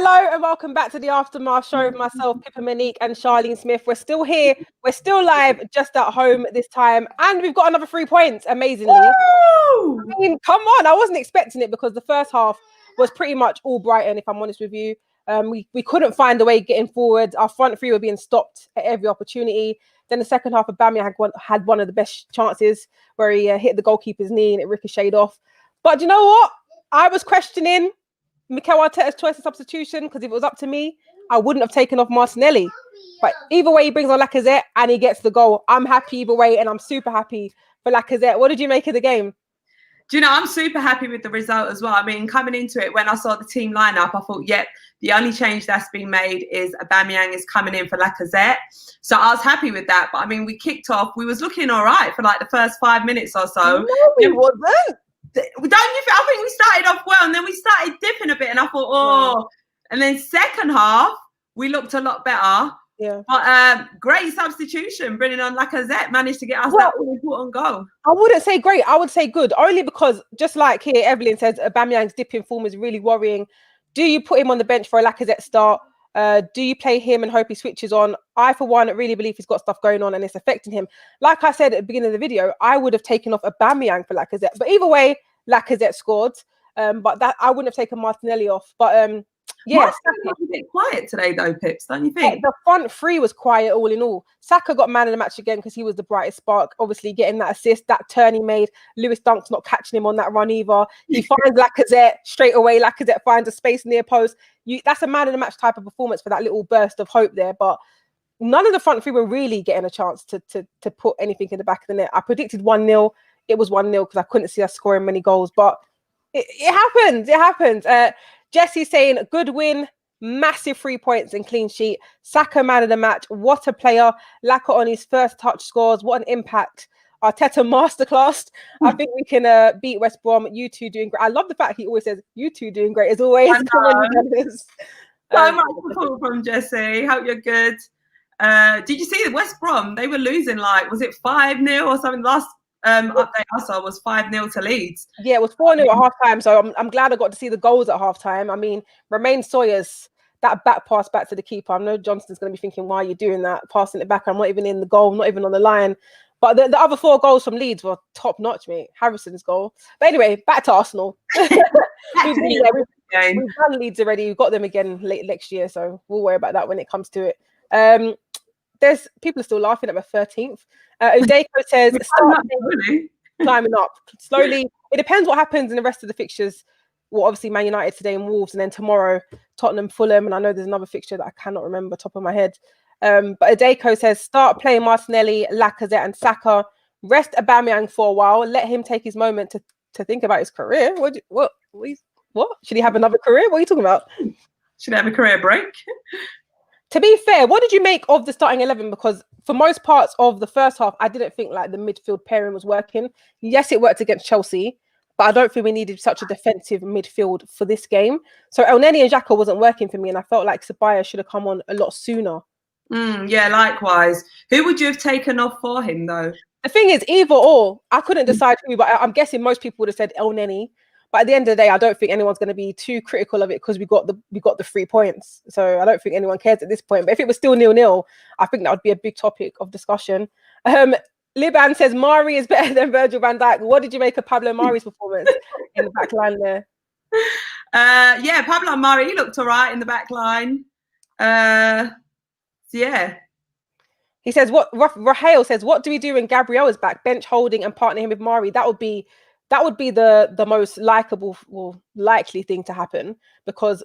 Hello and welcome back to the Aftermath show with myself, Pippa and Charlene Smith. We're still here. We're still live, just at home this time. And we've got another 3 points, amazingly. Woo! I mean, come on. I wasn't expecting it because the first half was pretty much all Brighton, if I'm honest with you. We couldn't find a way getting forward. Our front three were being stopped at every opportunity. Then the second half of Aubameyang had one of the best chances where he hit the goalkeeper's knee and it ricocheted off. But you know what? I was questioning Mikel Arteta's choice of substitution because if it was up to me, I wouldn't have taken off Martinelli. But either way, he brings on Lacazette and he gets the goal. I'm happy either way, and I'm super happy for Lacazette. What did you make of the game? Do you know, I'm super happy with the result as well. I mean, coming into it, when I saw the team lineup, I thought, yep, the only change that's been made is Aubameyang is coming in for Lacazette. So I was happy with that. But I mean, we kicked off. We was looking all right for like the first 5 minutes or so. No, it wasn't. Don't you think? I think we started off well, and then we started dipping a bit, and I thought, oh. And then second half, we looked a lot better. Yeah. But great substitution, bringing on Lacazette, managed to get us that all-important goal. I wouldn't say great. I would say good, only because just like here, Evelyn says, Aubameyang's dipping form is really worrying. Do you put him on the bench for a Lacazette start? Do you play him and hope he switches on? I, for one, really believe he's got stuff going on and it's affecting him. Like I said at the beginning of the video, I would have taken off Aubameyang for Lacazette. But either way, Lacazette scored. But that I wouldn't have taken Martinelli off. But yeah, Saka was a bit quiet today, though, Pips, don't you think? Yeah, the front three was quiet all in all. Saka got man of the match again because he was the brightest spark. Obviously, getting that assist, that turn he made. Lewis Dunk's not catching him on that run either. He finds Lacazette straight away. Lacazette finds a space near post. That's a man of the match type of performance for that little burst of hope there. But none of the front three were really getting a chance to put anything in the back of the net. I predicted 1-0. It was 1-0 because I couldn't see us scoring many goals. But it happened. It happened. Jesse saying, good win, massive 3 points and clean sheet. Saka man of the match. What a player. Laka on his first touch scores. What an impact. Arteta masterclass. I think we can beat West Brom. You two doing great. I love the fact he always says, you two doing great as always. Come on, you guys. So much support from Jesse. Hope you're good. Did you see the West Brom? They were losing like, was it 5-0 or something? Last update I saw was 5-0 to Leeds. Yeah, it was 4-0 at half time. So I'm glad I got to see the goals at half time. I mean, Romain Sawyer's that back pass back to the keeper. I know Johnston's going to be thinking, why are you doing that? Passing it back. I'm not even in the goal, not even on the line. But the other 4 goals from Leeds were top notch, mate. Harrison's goal. But anyway, back to Arsenal. We've done Leeds already. We've got them again late next year. So we'll worry about that when it comes to it. There's people are still laughing at my 13th. Udeko says, climbing up slowly. It depends what happens in the rest of the fixtures. Well, obviously, Man United today and Wolves, and then tomorrow, Tottenham, Fulham, and I know there's another fixture that I cannot remember top of my head. But Udeko says, start playing Martinelli, Lacazette, and Saka. Rest Aubameyang for a while. Let him take his moment to think about his career. What? Should he have another career? What are you talking about? Should he have a career break? To be fair, what did you make of the starting 11? Because for most parts of the first half, I didn't think like the midfield pairing was working. Yes, it worked against Chelsea, but I don't think we needed such a defensive midfield for this game. So Elneny and Xhaka wasn't working for me, and I felt like Sabaya should have come on a lot sooner. Yeah, likewise. Who would you have taken off for him, though? The thing is, either or. I couldn't decide who, but I'm guessing most people would have said Elneny. But at the end of the day, I don't think anyone's going to be too critical of it because we got the 3 points. So I don't think anyone cares at this point. But if it was still 0-0, I think that would be a big topic of discussion. Liban says Mari is better than Virgil van Dijk. What did you make of Pablo Mari's performance in the back line there? Yeah, Pablo Mari, he looked all right in the back line. Yeah. He says, Rahel says, what do we do when Gabriel is back? Bench holding and partner him with Mari. That would be the most likable or likely thing to happen because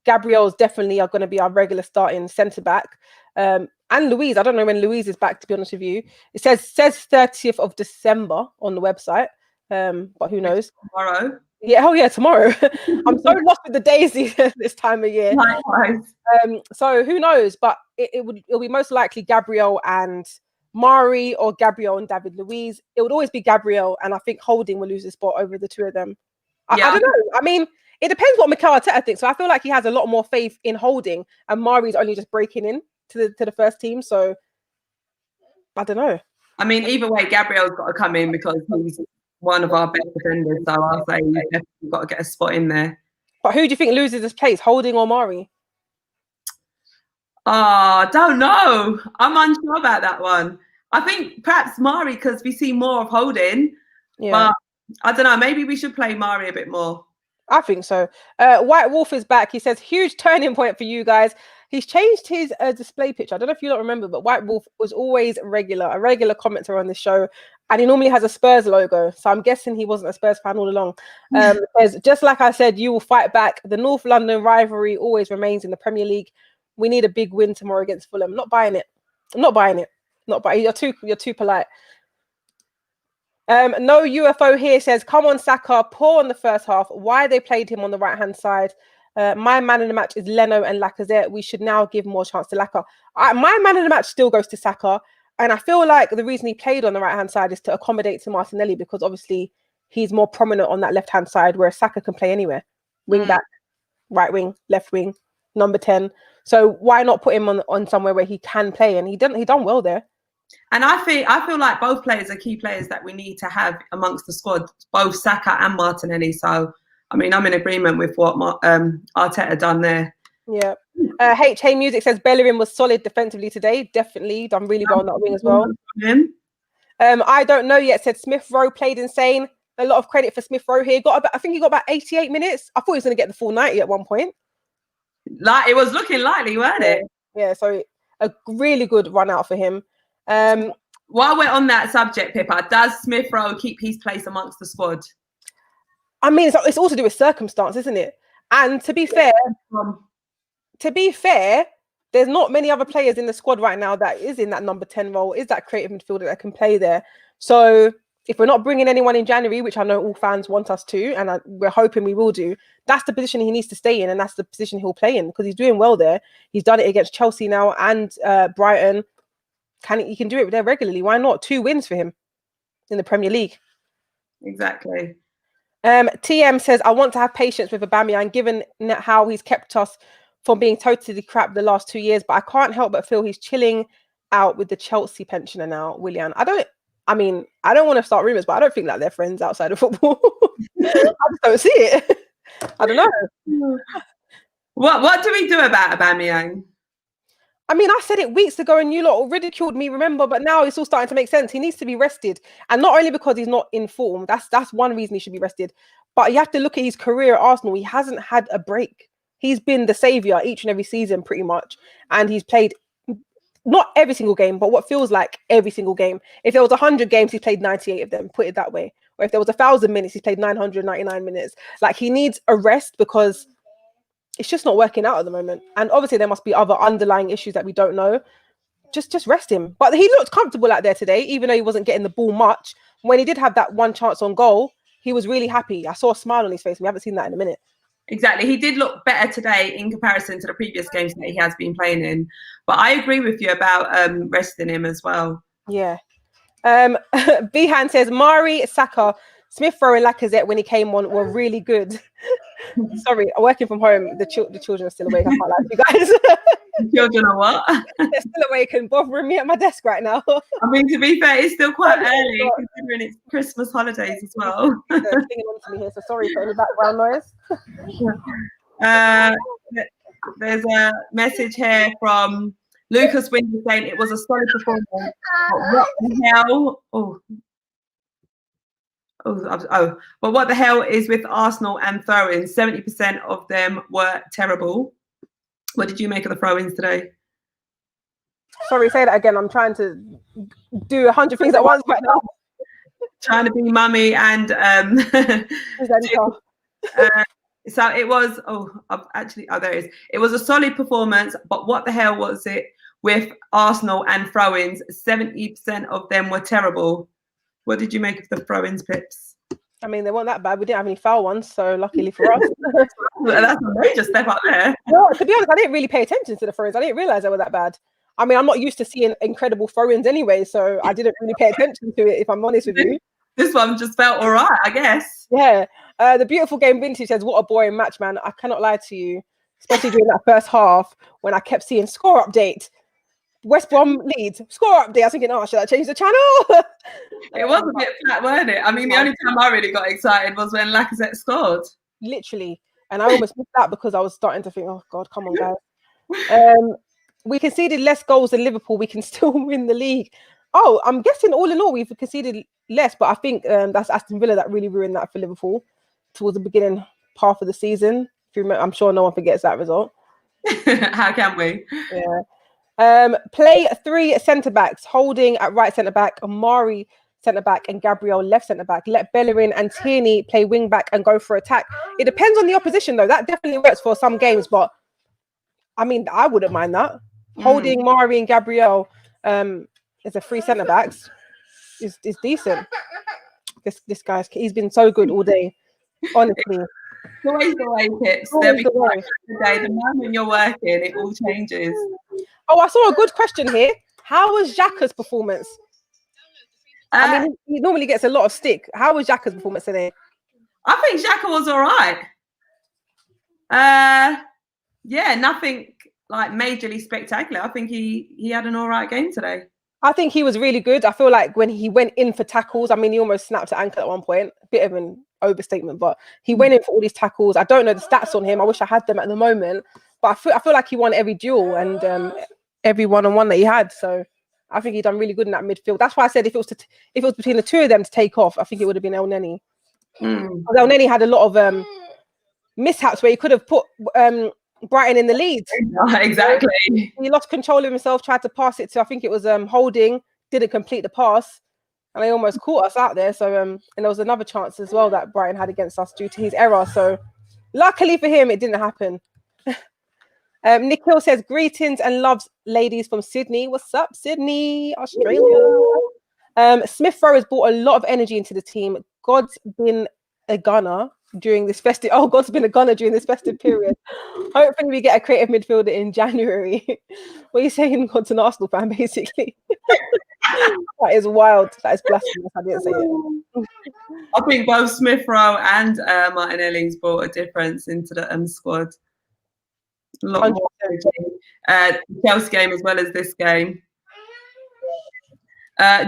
Gabriel's definitely are going to be our regular starting centre back. And Louise, I don't know when Louise is back, to be honest with you. It says 30th of December on the website, but who knows? Tomorrow. Yeah, tomorrow. I'm so lost with the days this time of year. Likewise. So who knows? But it'll be most likely Gabriel and Mari or Gabriel and David Luiz. It would always be Gabriel, and I think Holding will lose the spot over the 2 of them. I don't know. I mean, it depends what Mikel Arteta thinks. So I feel like he has a lot more faith in Holding, and Mari's only just breaking in to the first team. So I don't know. I mean, either way, Gabriel's got to come in because he's one of our best defenders. So I'll say he's definitely got to get a spot in there. But who do you think loses this place, Holding or Mari? Oh, don't know. I'm unsure about that one. I think perhaps Mari, because we see more of Holding. Yeah. But I don't know. Maybe we should play Mari a bit more. I think so. White Wolf is back. He says, huge turning point for you guys. He's changed his display picture. I don't know if you don't remember, but White Wolf was always a regular commenter on the show. And he normally has a Spurs logo. So I'm guessing he wasn't a Spurs fan all along. Because just like I said, you will fight back. The North London rivalry always remains in the Premier League. We need a big win tomorrow against Fulham. Not buying it. Not buying it. Not buying it. You're too polite. No UFO here says, come on, Saka, poor on the first half. Why they played him on the right-hand side? My man in the match is Leno and Lacazette. We should now give more chance to Laka. My man in the match still goes to Saka. And I feel like the reason he played on the right-hand side is to accommodate to Martinelli, because obviously he's more prominent on that left-hand side, where Saka can play anywhere. Wing back, right wing, left wing, number 10. So why not put him on somewhere where he can play? And he done well there. And I feel like both players are key players that we need to have amongst the squad, both Saka and Martinelli. So, I mean, I'm in agreement with what Arteta done there. Yeah. HA Music says Bellerin was solid defensively today. Definitely done really well on that wing as well. I don't know yet. Said Smith Rowe played insane. A lot of credit for Smith Rowe here. I think he got about 88 minutes. I thought he was going to get the full 90 at one point. Like, it was looking likely, weren't it? Yeah. So a really good run out for him. While we're on that subject, Pippa, does Smith Rowe keep his place amongst the squad? I mean, it's all to do with circumstance, isn't it? And to be fair, there's not many other players in the squad right now that is in that number 10 role, is that creative midfielder that can play there. So if we're not bringing anyone in January, which I know all fans want us to, and we're hoping we will do, that's the position he needs to stay in, and that's the position he'll play in, because he's doing well there. He's done it against Chelsea now and Brighton. He can do it there regularly. Why not? 2 wins for him in the Premier League. Exactly. TM says, I want to have patience with Aubameyang, given how he's kept us from being totally crap the last 2 years, but I can't help but feel he's chilling out with the Chelsea pensioner now, Willian. I don't want to start rumours, but I don't think that they're friends outside of football. I just don't see it. I don't know. What do we do about Aubameyang? I mean, I said it weeks ago and you lot ridiculed me, remember, but now it's all starting to make sense. He needs to be rested. And not only because he's not in form, that's one reason he should be rested, but you have to look at his career at Arsenal. He hasn't had a break. He's been the saviour each and every season pretty much. And he's played not every single game, but what feels like every single game. If there was 100 games, he played 98 of them, put it that way. Or if there was 1,000 minutes, he played 999 minutes. Like, he needs a rest because it's just not working out at the moment. And obviously there must be other underlying issues that we don't know. Just rest him. But he looked comfortable out there today, even though he wasn't getting the ball much. When he did have that one chance on goal, he was really happy. I saw a smile on his face. We haven't seen that in a minute. Exactly. He did look better today in comparison to the previous games that he has been playing in. But I agree with you about resting him as well. Yeah. Bihan says, Mari, Saka, Smith Rowe and Lacazette when he came on were really good. Sorry, I'm working from home. The children are still awake. I can't lie to you guys. The children are what? They're still awake and bothering me at my desk right now. I mean, to be fair, it's still quite early considering it's Christmas holidays as well. They're singing on to me here, so sorry for any background noise. There's a message here from Lucas Winter saying it was a solid performance. What the hell? But what the hell is with Arsenal and throw-ins? 70% of them were terrible. What did you make of the throw-ins today? Sorry, say that again. I'm trying to do 100 things at once right now. Trying to be mummy and so it was there it is. It was a solid performance, but what the hell was it with Arsenal and throw-ins? 70% of them were terrible. What did you make of the throw-ins, Pips? I mean, they weren't that bad. We didn't have any foul ones, so luckily for us. That's a major step up there. Well, to be honest, I didn't really pay attention to the throw-ins. I didn't realise they were that bad. I mean, I'm not used to seeing incredible throw-ins anyway, so I didn't really pay attention to it, if I'm honest with you. This one just felt all right, I guess. Yeah. The Beautiful Game Vintage says, what a boring match, man. I cannot lie to you, especially during that first half when I kept seeing score update. West Brom leads, score update. I was thinking, should I change the channel? It was a bit flat, weren't it? I mean, the only time I really got excited was when Lacazette scored. Literally. And I almost missed that because I was starting to think, oh, God, come on, guys. we conceded less goals than Liverpool. We can still win the league. Oh, I'm guessing all in all we've conceded less, but I think that's Aston Villa that really ruined that for Liverpool towards the beginning half of the season. If you remember, I'm sure no one forgets that result. How can we? Yeah. Play 3 centre backs, Holding at right centre back, Amari centre back, and Gabriel left centre back. Let Bellerin and Tierney play wing back and go for attack. It depends on the opposition though. That definitely works for some games, but I mean, I wouldn't mind that. Holding Mari and Gabriel as a 3 centre backs is decent. This guy's he's been so good all day, honestly. Always the way, Pips. There'll be the moment you're working, it all changes. Oh, I saw a good question here. How was XHAKA'S performance? I mean, he normally gets a lot of stick. How was XHAKA'S performance today? I think XHAKA was all right. Yeah, nothing like majorly spectacular. I think he had an all right game today. I think he was really good. I feel like when he went in for tackles, I mean, he almost snapped an ankle at one point. A bit of an overstatement, but he went in for all these tackles. I don't know the stats on him. I wish I had them at the moment, but I feel like he won every duel and every one-on-one that he had. So I think he done really good in that midfield. That's why I said if it was between the two of them to take off, I think it would have been El Neni. El Neni had a lot of mishaps where he could have put Brighton in the lead. Exactly. He lost control of himself, tried to pass it to, I think it was Holding, didn't complete the pass, and they almost caught us out there. So and there was another chance as well that Brighton had against us due to his error. So luckily for him, it didn't happen. Nikhil says, greetings and loves, ladies from Sydney. What's up, Sydney, Australia? Smith Rowe has brought a lot of energy into the team. God's been a gunner during this festive. Oh, God's been a gunner during this festive period. Hopefully, we get a creative midfielder in January. What are you saying? God's an Arsenal fan, basically. That is wild. That is blasphemous. I didn't say it. I think both Smith Rowe and Martinelli's brought a difference into the squad. A lot more energy. Chelsea game as well as this game.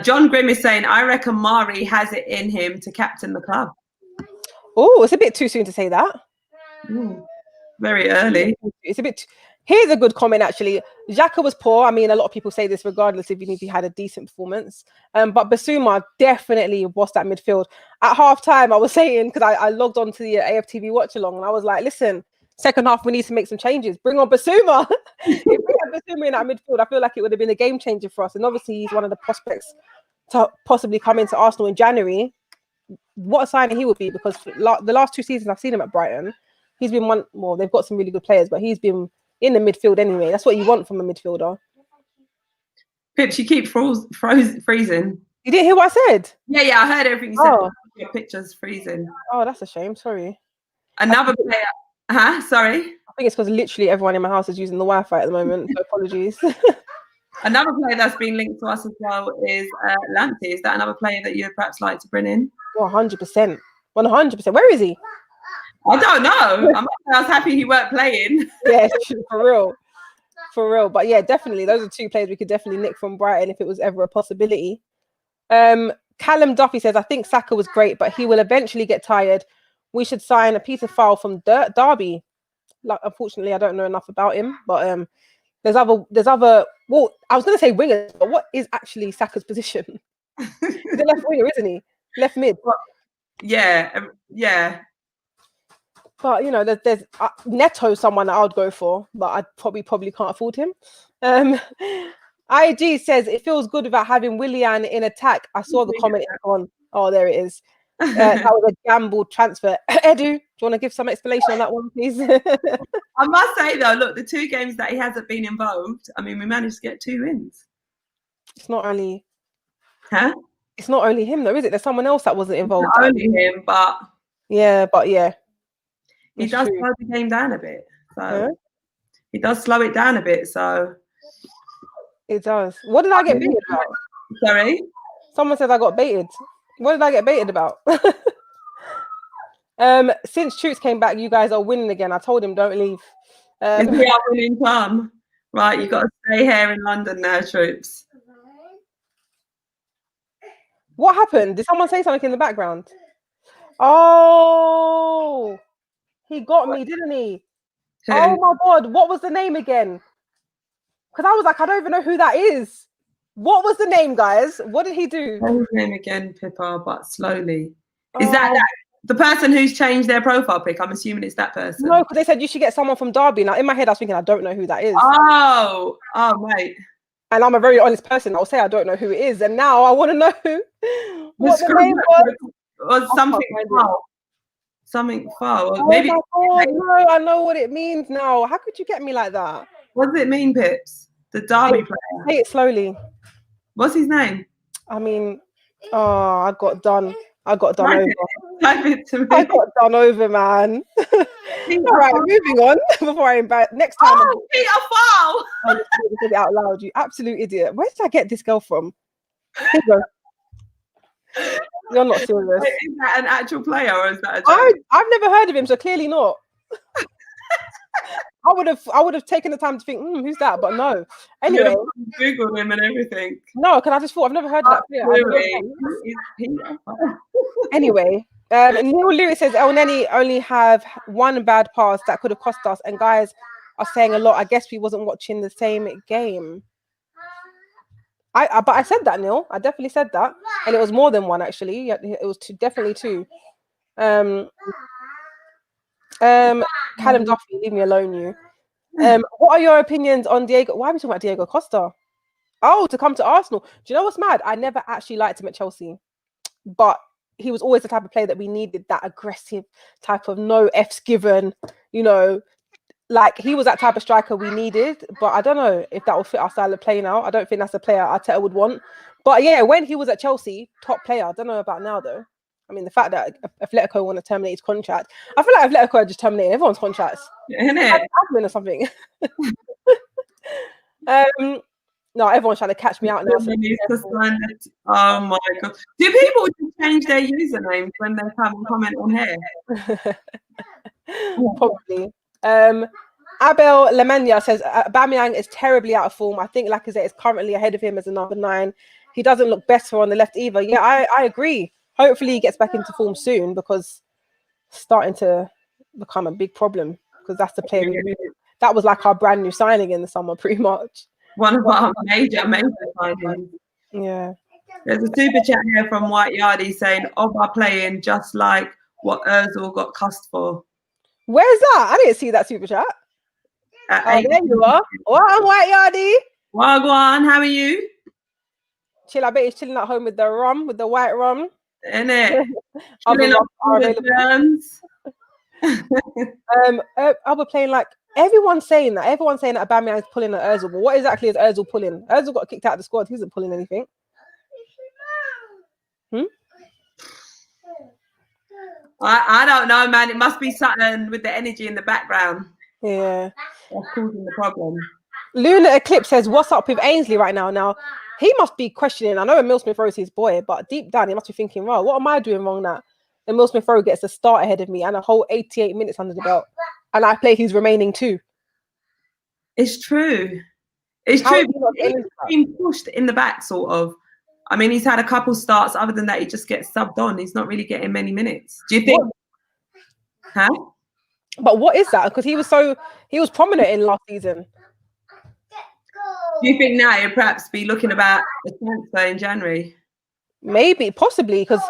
John Grimm is saying, I reckon Mari has it in him to captain the club. Oh, it's a bit too soon to say that. Very early. It's a bit. Here's a good comment, actually. XHAKA was poor. I mean, a lot of people say this regardless even if he had a decent performance. But bisouma definitely was that midfield. At halftime, I was saying, because I logged on to the AFTV watch along, and I was like, listen, second half, we need to make some changes. Bring on bisouma. If we had bisouma in that midfield, I feel like it would have been a game changer for us. And obviously, he's one of the prospects to possibly come into Arsenal in January. What a signing he would be, because the last 2 seasons I've seen him at Brighton, he's been one. Well, they've got some really good players, but he's been in the midfield anyway. That's what you want from a midfielder. Pips, you keep freezing. You didn't hear what I said? Yeah, I heard everything you said. Your picture's freezing. Oh, that's a shame. Sorry. Another player. Sorry. I think it's because literally everyone in my house is using the Wi-Fi at the moment. So apologies. Another player that's been linked to us as well is Lamptey. Is that another player that you'd perhaps like to bring in? 100%. 100%. Where is he? I don't know. I was happy he weren't playing. Yeah, for real. For real. But yeah, definitely. Those are 2 players we could definitely nick from Brighton if it was ever a possibility. Callum Duffy says, I think Saka was great, but he will eventually get tired. We should sign a piece of file from Derby. Like, unfortunately, I don't know enough about him, but there's other. Well, I was going to say wingers, but what is actually Saka's position? He's a left winger, isn't he? Left mid. Yeah. But you know, there's Neto, someone that I would go for, but I probably can't afford him. IG says it feels good about having Willian in attack. I saw the comment on. Oh, there it is. That was a gambled transfer. Edu, do you want to give some explanation on that one, please? I must say though, look, the 2 games that he hasn't been involved, I mean, we managed to get 2 wins. It's not only. Huh? It's not only him though, is it? There's someone else that wasn't involved. Not only him, but yeah. He does slow the game down a bit. So he does slow it down a bit. So it does. What did I get baited about? Sorry? Someone said I got baited. What did I get baited about? Since Troops came back, you guys are winning again. I told him don't leave. We are winning some. Right, you've got to stay here in London now, Troops. What happened? Did someone say something in the background? Oh, he got me, didn't he? Who? Oh my God, what was the name again? Because I was like, I don't even know who that is. What was the name, guys? What did he do? His name again, Pippa, but slowly. Is that the person who's changed their profile pic? I'm assuming it's that person. No, because they said you should get someone from Derby. Now, in my head, I was thinking, I don't know who that is. Oh, mate. And I'm a very honest person. I'll say I don't know who it is. And now I want to know what the name was. Or something foul. Something foul. Oh Maybe. my God, no, I know what it means now. How could you get me like that? What does it mean, Pips? The Derby player. Say it slowly. What's his name? I mean, I got done. Over. Type it to me. I got done over, man. All right, moving on before I embarrass. Next time. Oh, Peter Foul! I'm just out loud, you absolute idiot. Where did I get this girl from? Here you go. You're not serious. Wait, is that an actual player or is that a joke? I've never heard of him, so clearly not. I would have taken the time to think, who's that? But no. Anyway, Googled him and everything. No, because I just thought I've never heard of that player. Anyway, Neil Lewis says El Neni only have one bad pass that could have cost us, and guys are saying a lot. I guess we wasn't watching the same game. But I said that, Neil. I definitely said that, and it was more than one actually. It was definitely two. Callum Duffy, leave me alone, you. What are your opinions on Diego? Why are we talking about Diego Costa? Oh, to come to Arsenal. Do you know what's mad? I never actually liked him at Chelsea, but he was always the type of player that we needed, that aggressive type of no F's given, like he was that type of striker we needed. But I don't know if that will fit our style of play now. I don't think that's a player Arteta would want. But yeah, when he was at Chelsea, top player. I don't know about now though. I mean, the fact that Atletico want to terminate his contract, I feel like Atletico are just terminating everyone's contracts. Isn't it? Admin or something. No, everyone's trying to catch me out now. Oh my God. Do people just change their usernames when they come and comment on here? Probably. Abel Lemania says Aubameyang is terribly out of form. I think Lacazette is currently ahead of him as a number 9. He doesn't look better on the left either. Yeah, I agree. Hopefully he gets back into form soon, because it's starting to become a big problem, because that's the player we needed. That was like our brand new signing in the summer, pretty much. One of our major signings. Yeah. There's a super chat here from White Yardie saying Oba playing just like what Ozil got cussed for. Where's that? I didn't see that super chat. There you are. What, White Yardie? Wagwan, how are you? Chill. I bet he's chilling at home with the rum, with the white rum. Isn't it? Chilling up with germs. I'll be playing like everyone's saying that. Everyone's saying that Aubameyang is pulling at Ozil. But what exactly is Ozil pulling? Ozil got kicked out of the squad. He isn't pulling anything. I don't know, man. It must be something with the energy in the background. Yeah. That's causing the problem. Luna Eclipse says, what's up with Ainsley right now? Now, he must be questioning. I know Emile Smith-Rowe's his boy, but deep down, he must be thinking, wow, what am I doing wrong now? Emile Smith-Rowe gets a start ahead of me and a whole 88 minutes under the belt. And I play his remaining 2. It's true. It's true. He's been pushed in the back, sort of. I mean, he's had a couple starts. Other than that, he just gets subbed on. He's not really getting many minutes. Do you think? Huh? But what is that? Because he was prominent in last season. Do you think now he'll perhaps be looking about a transfer in January? Maybe, possibly, because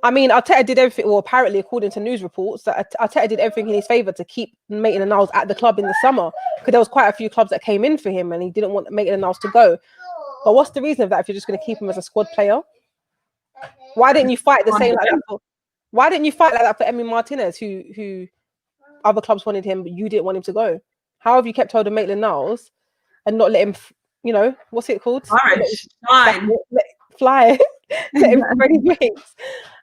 I mean, Arteta did everything. Well, apparently, according to news reports, that Arteta did everything in his favour to keep Maitland-Niles at the club in the summer, because there was quite a few clubs that came in for him, and he didn't want Maitland-Niles to go. But what's the reason of that if you're just going to keep him as a squad player? Why didn't you fight the same like that? Why didn't you fight like that for Emi Martinez, who other clubs wanted him, but you didn't want him to go? How have you kept hold of Maitland-Niles and not let him, what's it called? Fly. Let him spread his wings.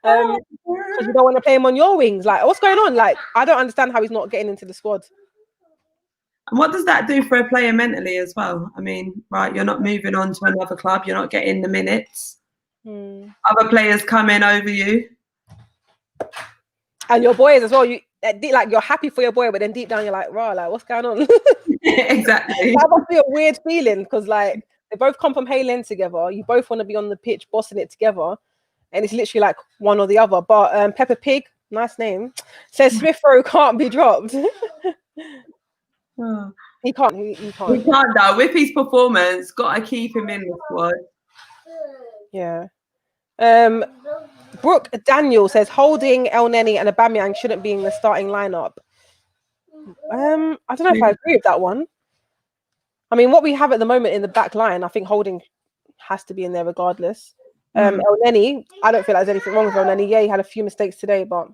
Because you don't want to play him on your wings. Like, what's going on? Like, I don't understand how he's not getting into the squad. And what does that do for a player mentally as well? I mean, right, you're not moving on to another club. You're not getting the minutes. Other players come in over you. And your boys as well. You're happy for your boy, but then deep down you're like, raw, like, what's going on? Exactly. That must be a weird feeling, because like they both come from Hale End together. You both want to be on the pitch bossing it together. And it's literally like one or the other. But Peppa Pig, nice name, says Smith-Rowe can't be dropped. He can't. He He can't. can't though. With his performance, got to keep him in the squad. Yeah. Brooke Daniel says Holding, El Neni, and Aubameyang shouldn't be in the starting lineup. I don't know if I agree with that one. I mean, what we have at the moment in the back line, I think Holding has to be in there regardless. El Neni, I don't feel like there's anything wrong with El Neni. Yeah, he had a few mistakes today, but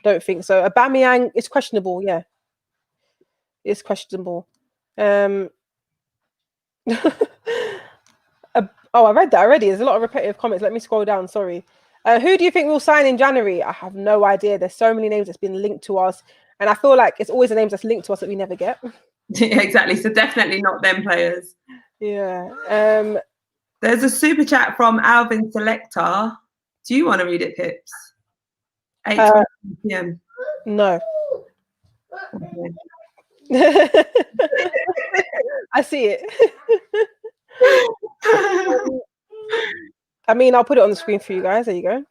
don't think so. Aubameyang is questionable. Yeah, it's questionable. Oh, I read that already. There's a lot of repetitive comments. Let me scroll down. Sorry. Who do you think will sign in January? I have no idea. There's so many names that's been linked to us, and I feel like it's always the names that's linked to us that we never get. Yeah, exactly. So definitely not them players. Yeah. There's a super chat from Alvin Selector. Do you want to read it, Pips? 8:20 p.m. No. Okay. I see it. I mean, I'll put it on the screen for you guys. There you go.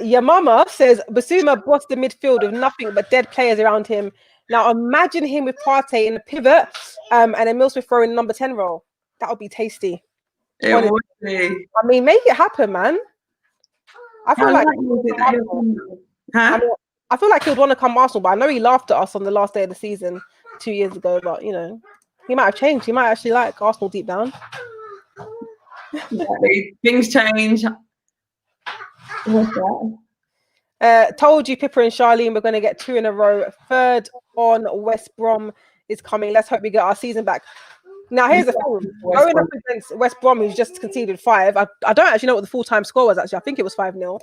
Your mama says Bisouma bossed the midfield with nothing but dead players around him. Now imagine him with Partey in the pivot, and then Mills throwing number 10 role. That would be tasty. It would be. I mean, make it happen, man. I feel like I feel like he would want to come Arsenal, but I know he laughed at us on the last day of the season 2 years ago. But you know, he might have changed. He might actually like Arsenal deep down. Exactly. Things change. What's that? Told you, Pippa and Charlene, we're going to get 2 in a row. Third on West Brom is coming. Let's hope we get our season back. Now, here's the thing. Going up against West Brom, who's just conceded 5. I don't actually know what the full-time score was, actually. I think it was 5-0.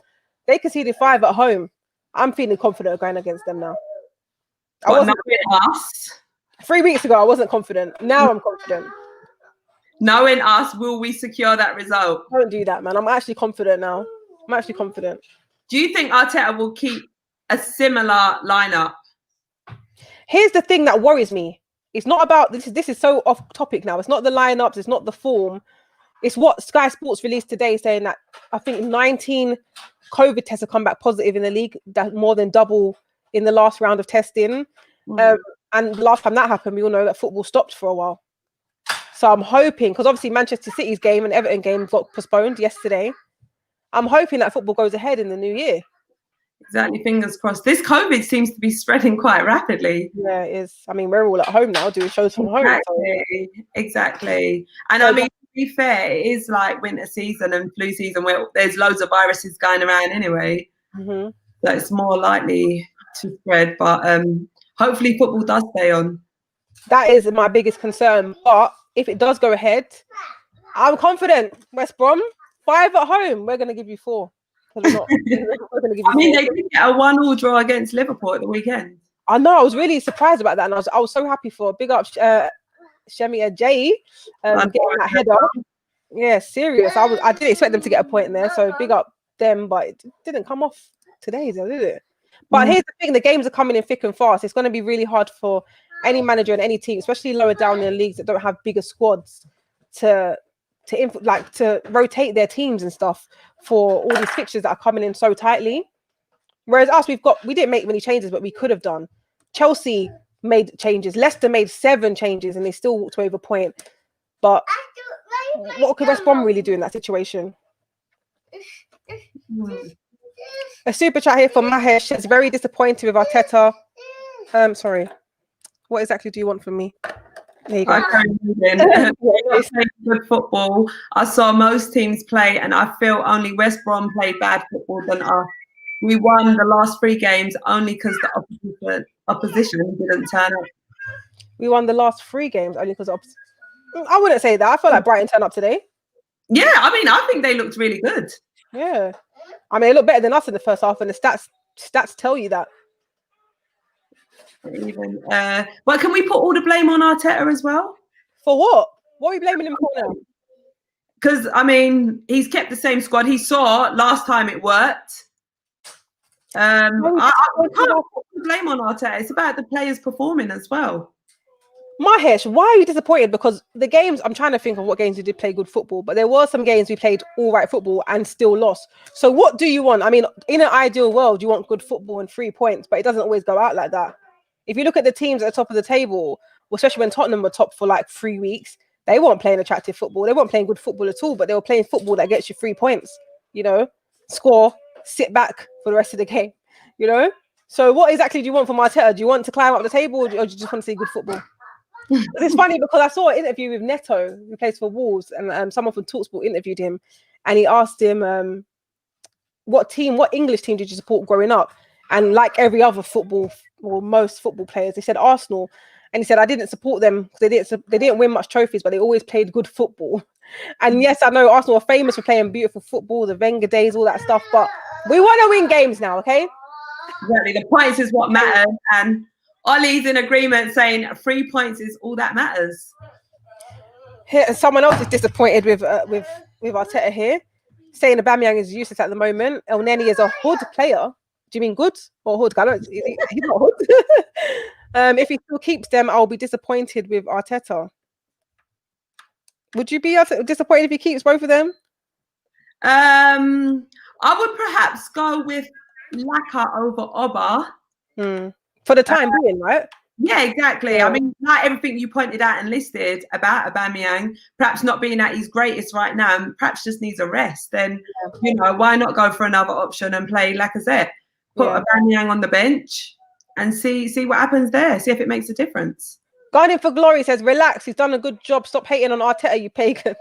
They conceded 5 at home. I'm feeling confident of going against them now. Knowing us? 3 weeks ago, I wasn't confident. Now I'm confident. Knowing us, will we secure that result? Don't do that, man. I'm actually confident now. I'm actually confident. Do you think Arteta will keep a similar lineup? Here's the thing that worries me. It's not about this. This is so off topic now. It's not the lineups. It's not the form. It's what Sky Sports released today, saying that I think 19 COVID tests have come back positive in the league. That more than double in the last round of testing. And the last time that happened, we all know that football stopped for a while. So I'm hoping, because obviously Manchester City's game and Everton game got postponed yesterday. I'm hoping that football goes ahead in the new year. Exactly, fingers crossed. This COVID seems to be spreading quite rapidly. Yeah, it is. I mean, we're all at home now doing shows from home. Exactly. And I mean, to be fair, it is like winter season and flu season where there's loads of viruses going around anyway. So it's more likely to spread. But hopefully football does stay on. That is my biggest concern. But if it does go ahead, I'm confident. West Brom, 5 at home. We're going to give you 4. We're going to give you I mean, 4. they did get a 1-1 draw against Liverpool at the weekend. I know. I was really surprised about that. And I was so happy for big up Shemia J getting that header. Yeah, serious. I didn't expect them to get a point in there. So big up them. But it didn't come off today, though, did it? But here's the thing. The games are coming in thick and fast. It's going to be really hard for any manager and any team, especially lower down in the leagues that don't have bigger squads to rotate their teams and stuff for all these fixtures that are coming in so tightly. Whereas us, we didn't make many changes, but we could have done. Chelsea made changes. Leicester made 7 changes and they still walked away with a point. But what could West Brom really do in that situation? A super chat here from Mahesh. It's very disappointed with Arteta. Sorry. What exactly do you want from me? There you go. Good football. I saw most teams play, and I feel only West Brom played bad football than us. We won the last 3 games only because the opposition didn't turn up. We won the last 3 games only because I wouldn't say that. I feel like Brighton turned up today. Yeah, I mean, I think they looked really good. Yeah. I mean, they look better than us in the first half, and the stats tell you that. But can we put all the blame on Arteta as well? For what? What are we blaming him for now? Because, I mean, he's kept the same squad. He saw last time it worked. I can't put the blame on Arteta. It's about the players performing as well. Mahesh, why are you disappointed? Because the games, I'm trying to think of what games we did play good football, but there were some games we played all right football and still lost. So what do you want? I mean, in an ideal world, you want good football and 3 points, but it doesn't always go out like that. If you look at the teams at the top of the table, especially when Tottenham were top for like 3 weeks, they weren't playing attractive football. They weren't playing good football at all, but they were playing football that gets you 3 points, you know, score, sit back for the rest of the game, you know? So what exactly do you want from Arteta? Do you want to climb up the table, or do you just want to see good football? It's funny because I saw an interview with Neto, who plays for Wolves, and someone from TalkSport interviewed him, and he asked him, what English team did you support growing up? And like every other football, or most football players, they said Arsenal. And he said, I didn't support them because they didn't win much trophies, but they always played good football. And yes, I know Arsenal are famous for playing beautiful football, the Wenger days, all that stuff, but we want to win games now, okay? Exactly. The points is what matters. And Oli's in agreement saying 3 points is all that matters. Here, someone else is disappointed with Arteta here, saying Aubameyang is useless at the moment. El Neni is a hood player. Do you mean good or hood? He's not hood. If he still keeps them, I'll be disappointed with Arteta. Would you be disappointed if he keeps both of them? I would perhaps go with Laka over Oba. For the time being, right? Yeah, exactly. Yeah. I mean, like everything you pointed out and listed about Aubameyang, perhaps not being at his greatest right now, and perhaps just needs a rest, then, you know, why not go for another option and play Lacazette? Put Aubameyang on the bench and see what happens there. See if it makes a difference. Guardian for Glory says, relax, he's done a good job. Stop hating on Arteta, you pagans.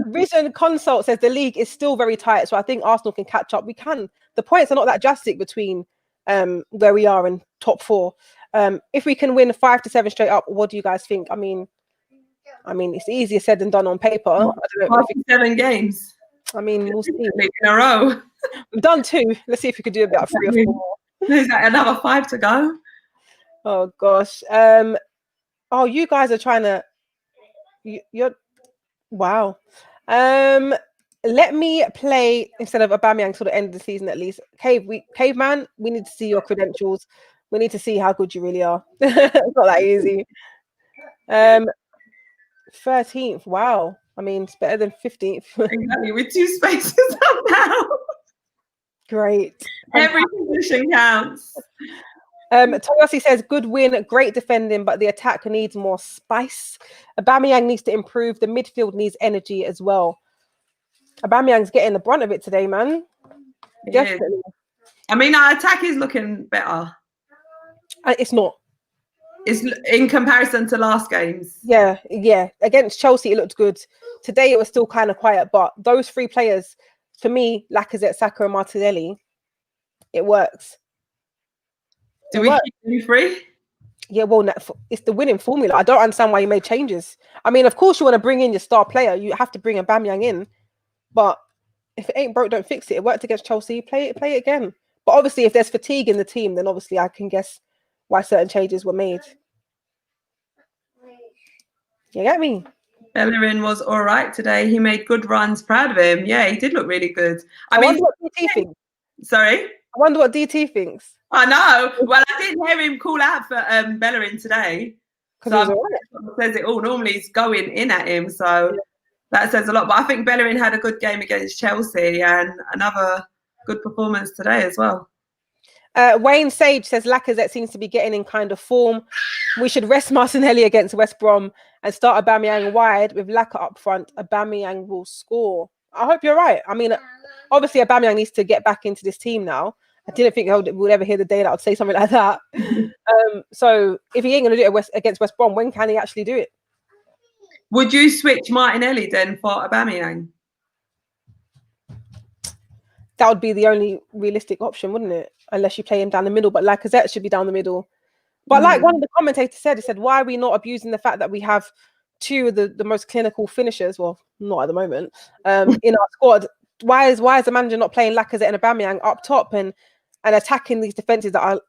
Vision Consult says the league is still very tight, so I think Arsenal can catch up. We can. The points are not that drastic between where we are in top 4. If we can win 5 to 7 straight up, what do you guys think? I mean, it's easier said than done on paper. I don't know 7 games. I mean, we'll see. In a row. We've done 2. Let's see if we could do about 3 or 4 more. There's like another 5 to go. Oh gosh. You guys are trying to. You're. Wow. Let me play instead of Aubameyang till the end of the season at least. Caveman, we need to see your credentials. We need to see how good you really are. It's not that easy. 13th. Wow. I mean, it's better than 15th. Exactly, with 2 spaces up now. Great. Every position counts. Toyosi says, good win, great defending, but the attack needs more spice. Aubameyang needs to improve. The midfield needs energy as well. Aubameyang's getting the brunt of it today, man. Definitely. I mean, our attack is looking better. It's not. It's in comparison to last games. Yeah. Against Chelsea, it looked good. Today, it was still kind of quiet, but those 3 players, for me, Lacazette, Saka, and Martinelli, it works. Do we keep you 3? Yeah, well, it's the winning formula. I don't understand why you made changes. I mean, of course, you want to bring in your star player. You have to bring Aubameyang in. But if it ain't broke, don't fix it. It worked against Chelsea. Play it again. But obviously, if there's fatigue in the team, then obviously I can guess why certain changes were made. You get me? Bellerin was all right today. He made good runs. Proud of him. Yeah, he did look really good. I wonder what DT thinks. Sorry? I wonder what DT thinks. I know. Well, I didn't hear him call out for Bellerin today. So says it all. Normally he's going in at him. So that says a lot. But I think Bellerin had a good game against Chelsea and another good performance today as well. Wayne Sage says Lacazette seems to be getting in kind of form. We should rest Martinelli against West Brom and start Aubameyang wide with Laka up front. Aubameyang will score. I hope you're right. I mean, obviously Aubameyang needs to get back into this team now. I didn't think we'll ever hear the day that I'd say something like that. So if he ain't going to do it against West Brom, when can he actually do it? Would you switch Martinelli then for Aubameyang? That would be the only realistic option, wouldn't it? Unless you play him down the middle. But Lacazette should be down the middle. But like one of the commentators said, why are we not abusing the fact that we have 2 of the most clinical finishers? Well, not at the moment. In our squad. Why is the manager not playing Lacazette and Aubameyang up top and attacking these defenses that are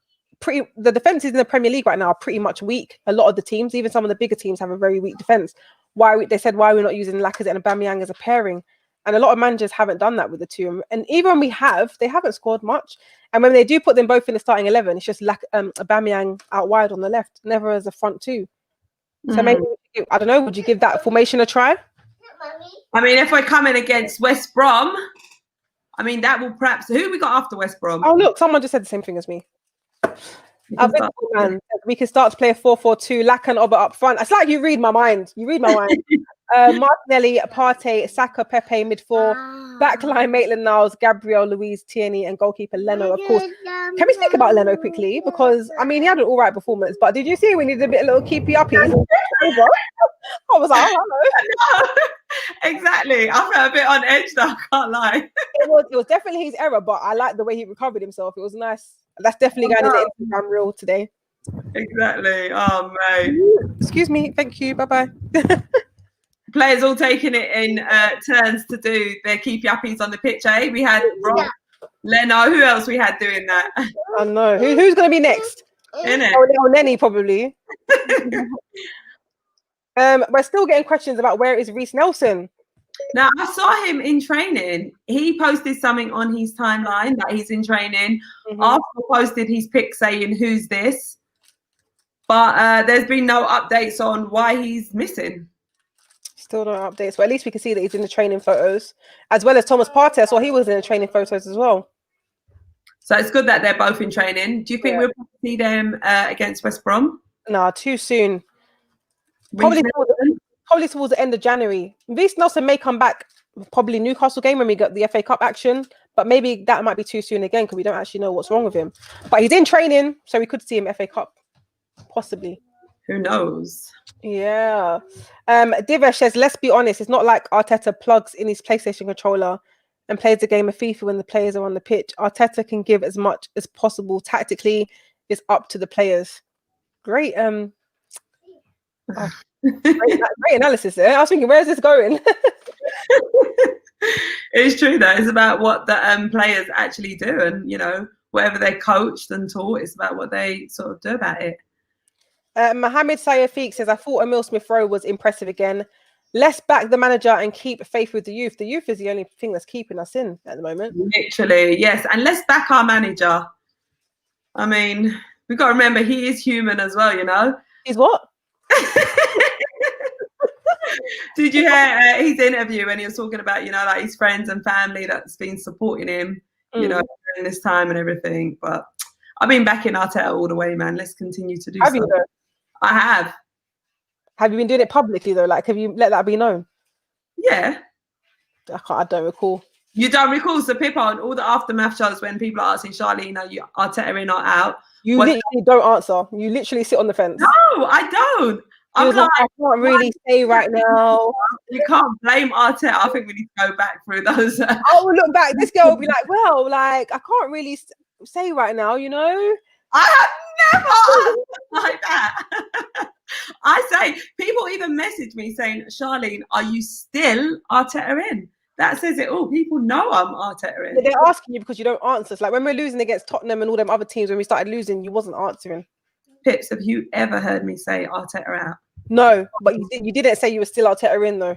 the defenses in the Premier League right now are pretty much weak. A lot of the teams, even some of the bigger teams, have a very weak defense. Why are we not using Lacazette and Aubameyang as a pairing? And a lot of managers haven't done that with the 2. And even when we have, they haven't scored much. And when they do put them both in the starting 11, it's just Aubameyang out wide on the left, never as a front 2. So maybe, I don't know, would you give that formation a try? I mean, if we're coming against West Brom, I mean, that will perhaps. Who we got after West Brom? Oh, look, someone just said the same thing as me. Man, we can start to play a 4-4-2. Laka and Oba up front. It's like you read my mind. You read my mind. Martinelli, Partey, Saka, Pepe, mid-four. Backline, Maitland-Niles, Gabriel, Louise, Tierney, and goalkeeper Leno, of course. Can we speak about Leno quickly? Because, I mean, he had an all right performance, but did you see when he did a bit of little keepy uppies? I was like, oh, exactly. I felt a bit on edge though, I can't lie. It was definitely his error, but I like the way he recovered himself. It was nice. That's definitely going in the Instagram reel today. Exactly. Oh, mate. Excuse me. Thank you. Bye-bye. Players all taking it in turns to do their keepy uppies on the pitch, eh? We had Rob, Leno. Who else we had doing that? I know. Who's going to be next? Innit? Oh, Nenny, probably. We're still getting questions about where is Reiss Nelson. Now, I saw him in training. He posted something on his timeline that he's in training. Arsenal posted his pic saying, "Who's this?" But there's been no updates on why he's missing. Still no updates, but at least we can see that he's in the training photos, as well as Thomas Partey. So he was in the training photos as well. So it's good that they're both in training. Do you think we'll see them against West Brom? No, too soon. Probably towards the end of January. Reiss Nelson may come back, probably Newcastle game when we got the FA Cup action, but maybe that might be too soon again because we don't actually know what's wrong with him. But he's in training, so we could see him FA Cup, possibly. Who knows? Yeah. Divesh says, let's be honest, it's not like Arteta plugs in his PlayStation controller and plays the game of FIFA when the players are on the pitch. Arteta can give as much as possible tactically. It's up to the players. Great. Great analysis there. I was thinking, where's this going? It's true though. It's about what the players actually do, and you know, whatever they're coached and taught, it's about what they sort of do about it. Mohammed Sayafiq says, I thought Emil Smith-Rowe was impressive again. Let's back the manager and keep faith with the youth. The youth is the only thing that's keeping us in at the moment. Literally, yes. And let's back our manager. I mean, we've got to remember he is human as well, you know. He's what? Did you hear his interview when he was talking about, you know, like his friends and family that's been supporting him, you know, during this time and everything? But I've been backing Arteta all the way, man. Let's continue to do so. Have you though? I have. Have you been doing it publicly though? Like, have you let that be known? Yeah. I don't recall. You don't recall? So Pippa on all the aftermath shows when people are asking Charlene, are you Arteta in or out? You literally don't answer. You literally sit on the fence. No, I don't. I'm like, I can't really say right now. You can't blame Arteta. I think we need to go back through those. I will look back. This girl will be like, well, like, I can't really say right now, you know? I have never like that. I say, people even message me saying, Charlene, are you still Arteta in? That says it all. People know I'm Arteta in. They're asking you because you don't answer. It's like when we're losing against Tottenham and all them other teams, when we started losing, you wasn't answering. Pips, have you ever heard me say Arteta out? No, but you didn't say you were still Arteta in though.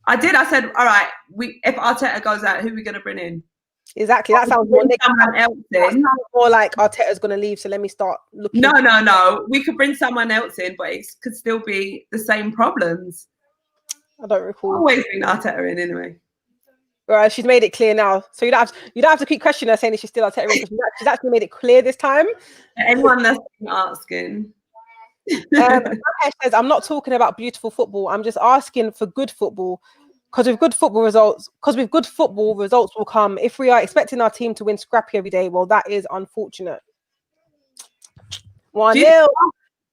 I did. I said, all right, if Arteta goes out, who are we going to bring in? Exactly. That sounds more someone else in. More like Arteta's going to leave, so let me start looking. No. We could bring someone else in, but it could still be the same problems. I don't recall. Always been Arteta in anyway. Right, she's made it clear now, so you don't have to keep questioning her saying that she's still Arteta in. She's actually made it clear this time. Anyone that's been asking. Says, I'm not talking about beautiful football. I'm just asking for good football. Because with good football results will come. If we are expecting our team to win scrappy every day, well, that is unfortunate. 1-0 to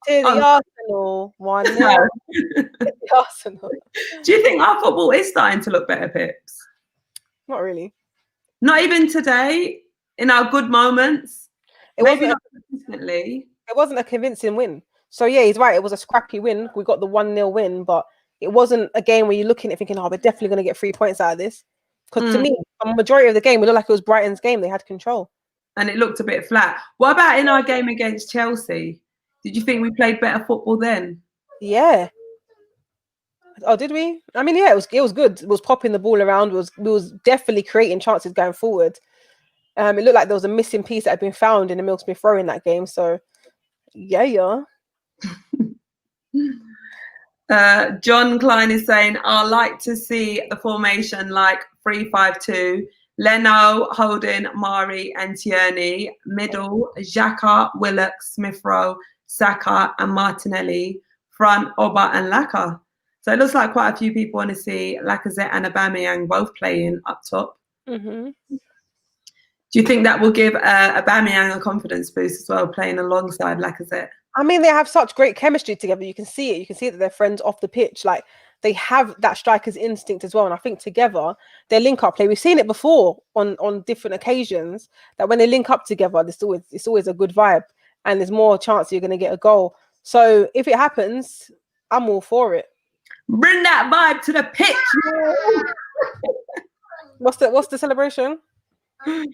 the Arsenal. 1-0 to the Arsenal. Do you think our football is starting to look better, Pips? Not really. Not even today, in our good moments. Maybe not consistently. It wasn't a convincing win. So yeah, he's right. It was a scrappy win. We got the 1-0 win, but it wasn't a game where you're looking at thinking, oh, we're definitely going to get 3 points out of this. Because to me, the majority of the game, it looked like it was Brighton's game. They had control. And it looked a bit flat. What about in our game against Chelsea? Did you think we played better football then? Yeah. Oh, did we? I mean, yeah, it was good. It was popping the ball around. It was definitely creating chances going forward. It looked like there was a missing piece that had been found in the Emil Smith-Rowe in that game. So, yeah. John Klein is saying, I like to see the formation like 3-5-2. Leno, Holden, Mari, and Tierney. Middle, Xhaka, Willock, Smith Rowe, Saka, and Martinelli. Front, Oba and Laka. So it looks like quite a few people want to see Lacazette and Aubameyang both playing up top. Mm-hmm. Do you think that will give Aubameyang a confidence boost as well, playing alongside Lacazette? I mean, they have such great chemistry together. You can see it. You can see that they're friends off the pitch. Like, they have that striker's instinct as well. And I think together, their link-up play, we've seen it before on different occasions, that when they link up together, it's always a good vibe. And there's more chance you're going to get a goal. So if it happens, I'm all for it. Bring that vibe to the pitch. What's the celebration? You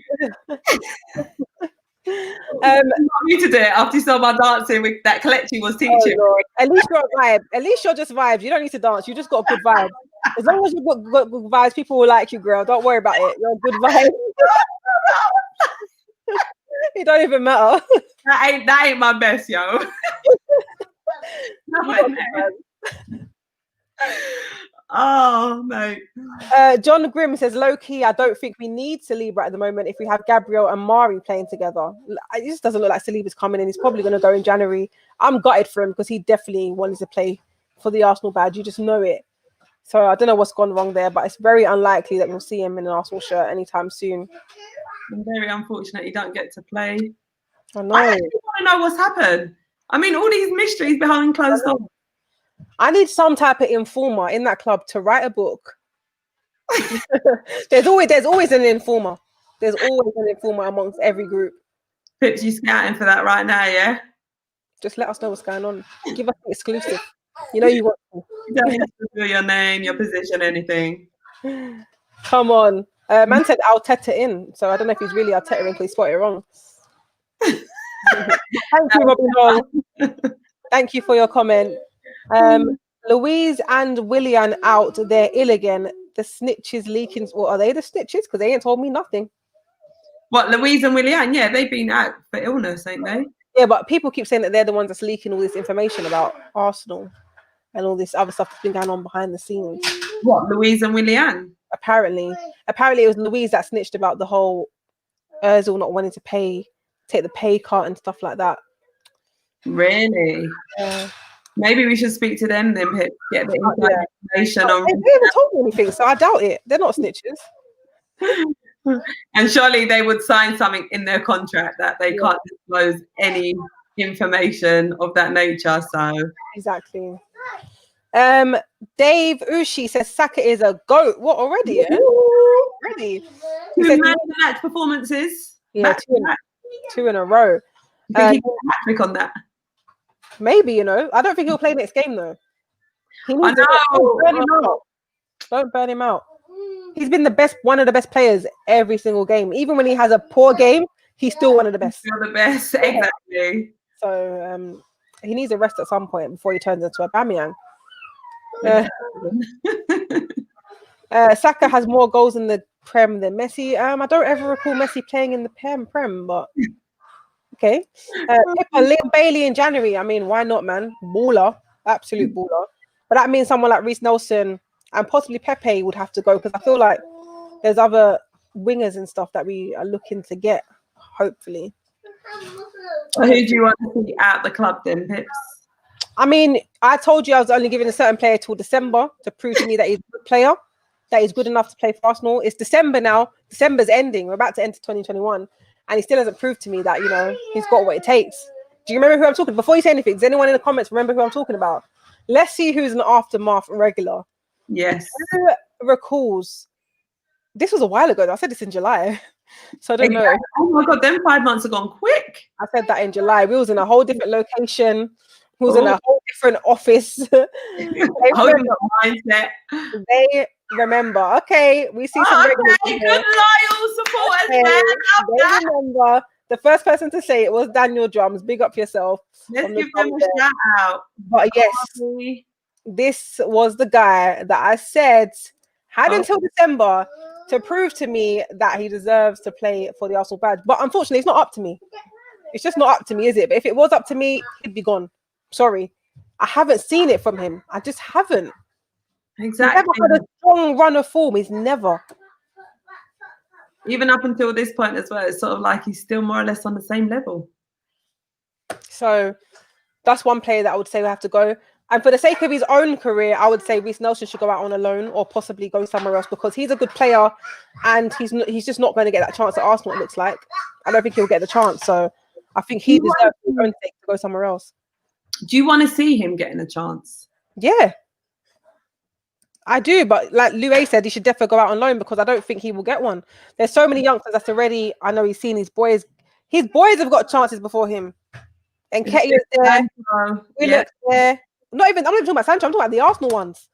need to do it after you saw my dancing with that Kelechi was teaching. Oh, at least you're a vibe. At least you're just vibes. You don't need to dance. You just got a good vibe. As long as you've got good vibes, people will like you, girl. Don't worry about it. You're a good vibe. It don't even matter. That ain't my best, yo. Oh, mate. John Grimm says, low key, I don't think we need Saliba at the moment if we have Gabriel and Mari playing together. It just doesn't look like Saliba's coming in. He's probably going to go in January. I'm gutted for him because he definitely wanted to play for the Arsenal badge. You just know it. So I don't know what's gone wrong there, but it's very unlikely that we'll see him in an Arsenal shirt anytime soon. Very unfortunate he don't get to play. I know. I actually want to know what's happened. I mean, all these mysteries behind closed doors. I need some type of informer in that club to write a book. There's always an informer. There's always an informer amongst every group. Pips, you scouting for that right now, yeah? Just let us know what's going on. Give us an exclusive. You know you want to. You don't need to reveal your name, your position, anything. Come on. Man said Arteta in, so I don't know if he's really Arteta in because he spotted it wrong. Thank you, Robin Hall. Thank you for your comment. Louise and Willian out. They're ill again. The snitches leaking. Well, are they the snitches? Because they ain't told me nothing. What, Louise and Willian? Yeah, they've been out for illness, ain't they? Yeah, but people keep saying that they're the ones that's leaking all this information about Arsenal and all this other stuff that's been going on behind the scenes. What, Louise and Willian? Apparently it was Louise that snitched about the whole Ozil not wanting to take the pay cut and stuff like that. Really? Yeah. Maybe we should speak to them then, Pip, get the information on. They haven't told me anything, so I doubt it. They're not snitches. And surely they would sign something in their contract that they can't disclose any information of that nature. So exactly. Dave Ushi says Saka is a GOAT. What already? Yeah? Already. Two man of the match performances. Yeah, two in a row. You think he can hat-trick on that? Maybe, I don't think he'll play next game though. I know. Don't burn him out. He's been one of the best players every single game. Even when he has a poor game, he's still one of the best. Still the best, exactly. So he needs a rest at some point before he turns into a Aubameyang. Saka has more goals in the Prem than Messi. I don't ever recall Messi playing in the Prem, but okay. Pippa, Liam Bailey in January. I mean, why not, man? Baller, absolute baller. But that means someone like Reiss Nelson and possibly Pepe would have to go because I feel like there's other wingers and stuff that we are looking to get, hopefully. So who do you want to see out the club then, Pips? I mean, I told you I was only giving a certain player till December to prove to me that he's a good player, that he's good enough to play for Arsenal. It's December now. December's ending. We're about to enter 2021. And he still hasn't proved to me that, he's got what it takes. Do you remember who I'm talking about? Before you say anything, does anyone in the comments remember who I'm talking about? Let's see who's an aftermath regular. Yes. Who recalls? This was a while ago. I said this in July. So I don't know. Oh my God, them 5 months have gone quick. I said that in July. We was in a whole different location. We was in a whole different office. Mindset. They remember. Okay, we see some regulars. Good loyal supporters. They remember. The first person to say it was Daniel Drums. Big up yourself. Let's give them a shout out. But yes, this was the guy that I said had until December to prove to me that he deserves to play for the Arsenal badge. But unfortunately, it's not up to me. It's just not up to me, is it? But if it was up to me, he'd be gone. Sorry. I haven't seen it from him. I just haven't. Exactly. He's never had a strong run of form. He's never. Even up until this point as well, it's sort of like he's still more or less on the same level. So that's one player that I would say we have to go. And for the sake of his own career, I would say Reiss Nelson should go out on a loan or possibly go somewhere else because he's a good player and he's just not going to get that chance at Arsenal, it looks like. I don't think he'll get the chance. So I think he deserves his own sake to go somewhere else. Do you want to see him getting a chance? Yeah. I do, but like Louis said, he should definitely go out on loan because I don't think he will get one. There's so many youngsters that's already, I know he's seen his boys. His boys have got chances before him. And Ketty is there. Willock's there. I'm not even talking about Sancho, I'm talking about the Arsenal ones.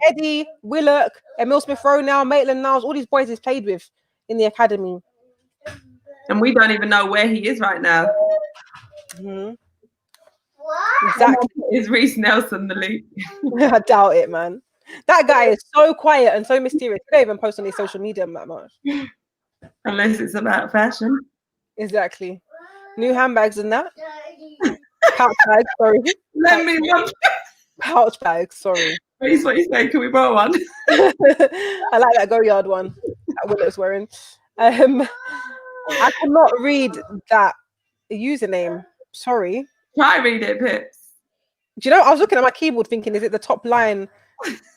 Eddie, Willock, Emil Smith-Rowe now, Maitland-Niles, all these boys he's played with in the academy. And we don't even know where he is right now. Exactly. Is Reiss Nelson the lead? I doubt it, man. That guy is so quiet and so mysterious. He don't even post on his social media that much. Unless it's about fashion. Exactly. New handbags and that. Pouch bags, sorry. Let me one. Pouch bags, sorry. Reiss, what you say? Can we borrow one? I like that Go Yard one that Willow's wearing. I cannot read that username. Sorry. Try read it, Pips. Do you know, I was looking at my keyboard thinking, is it the top line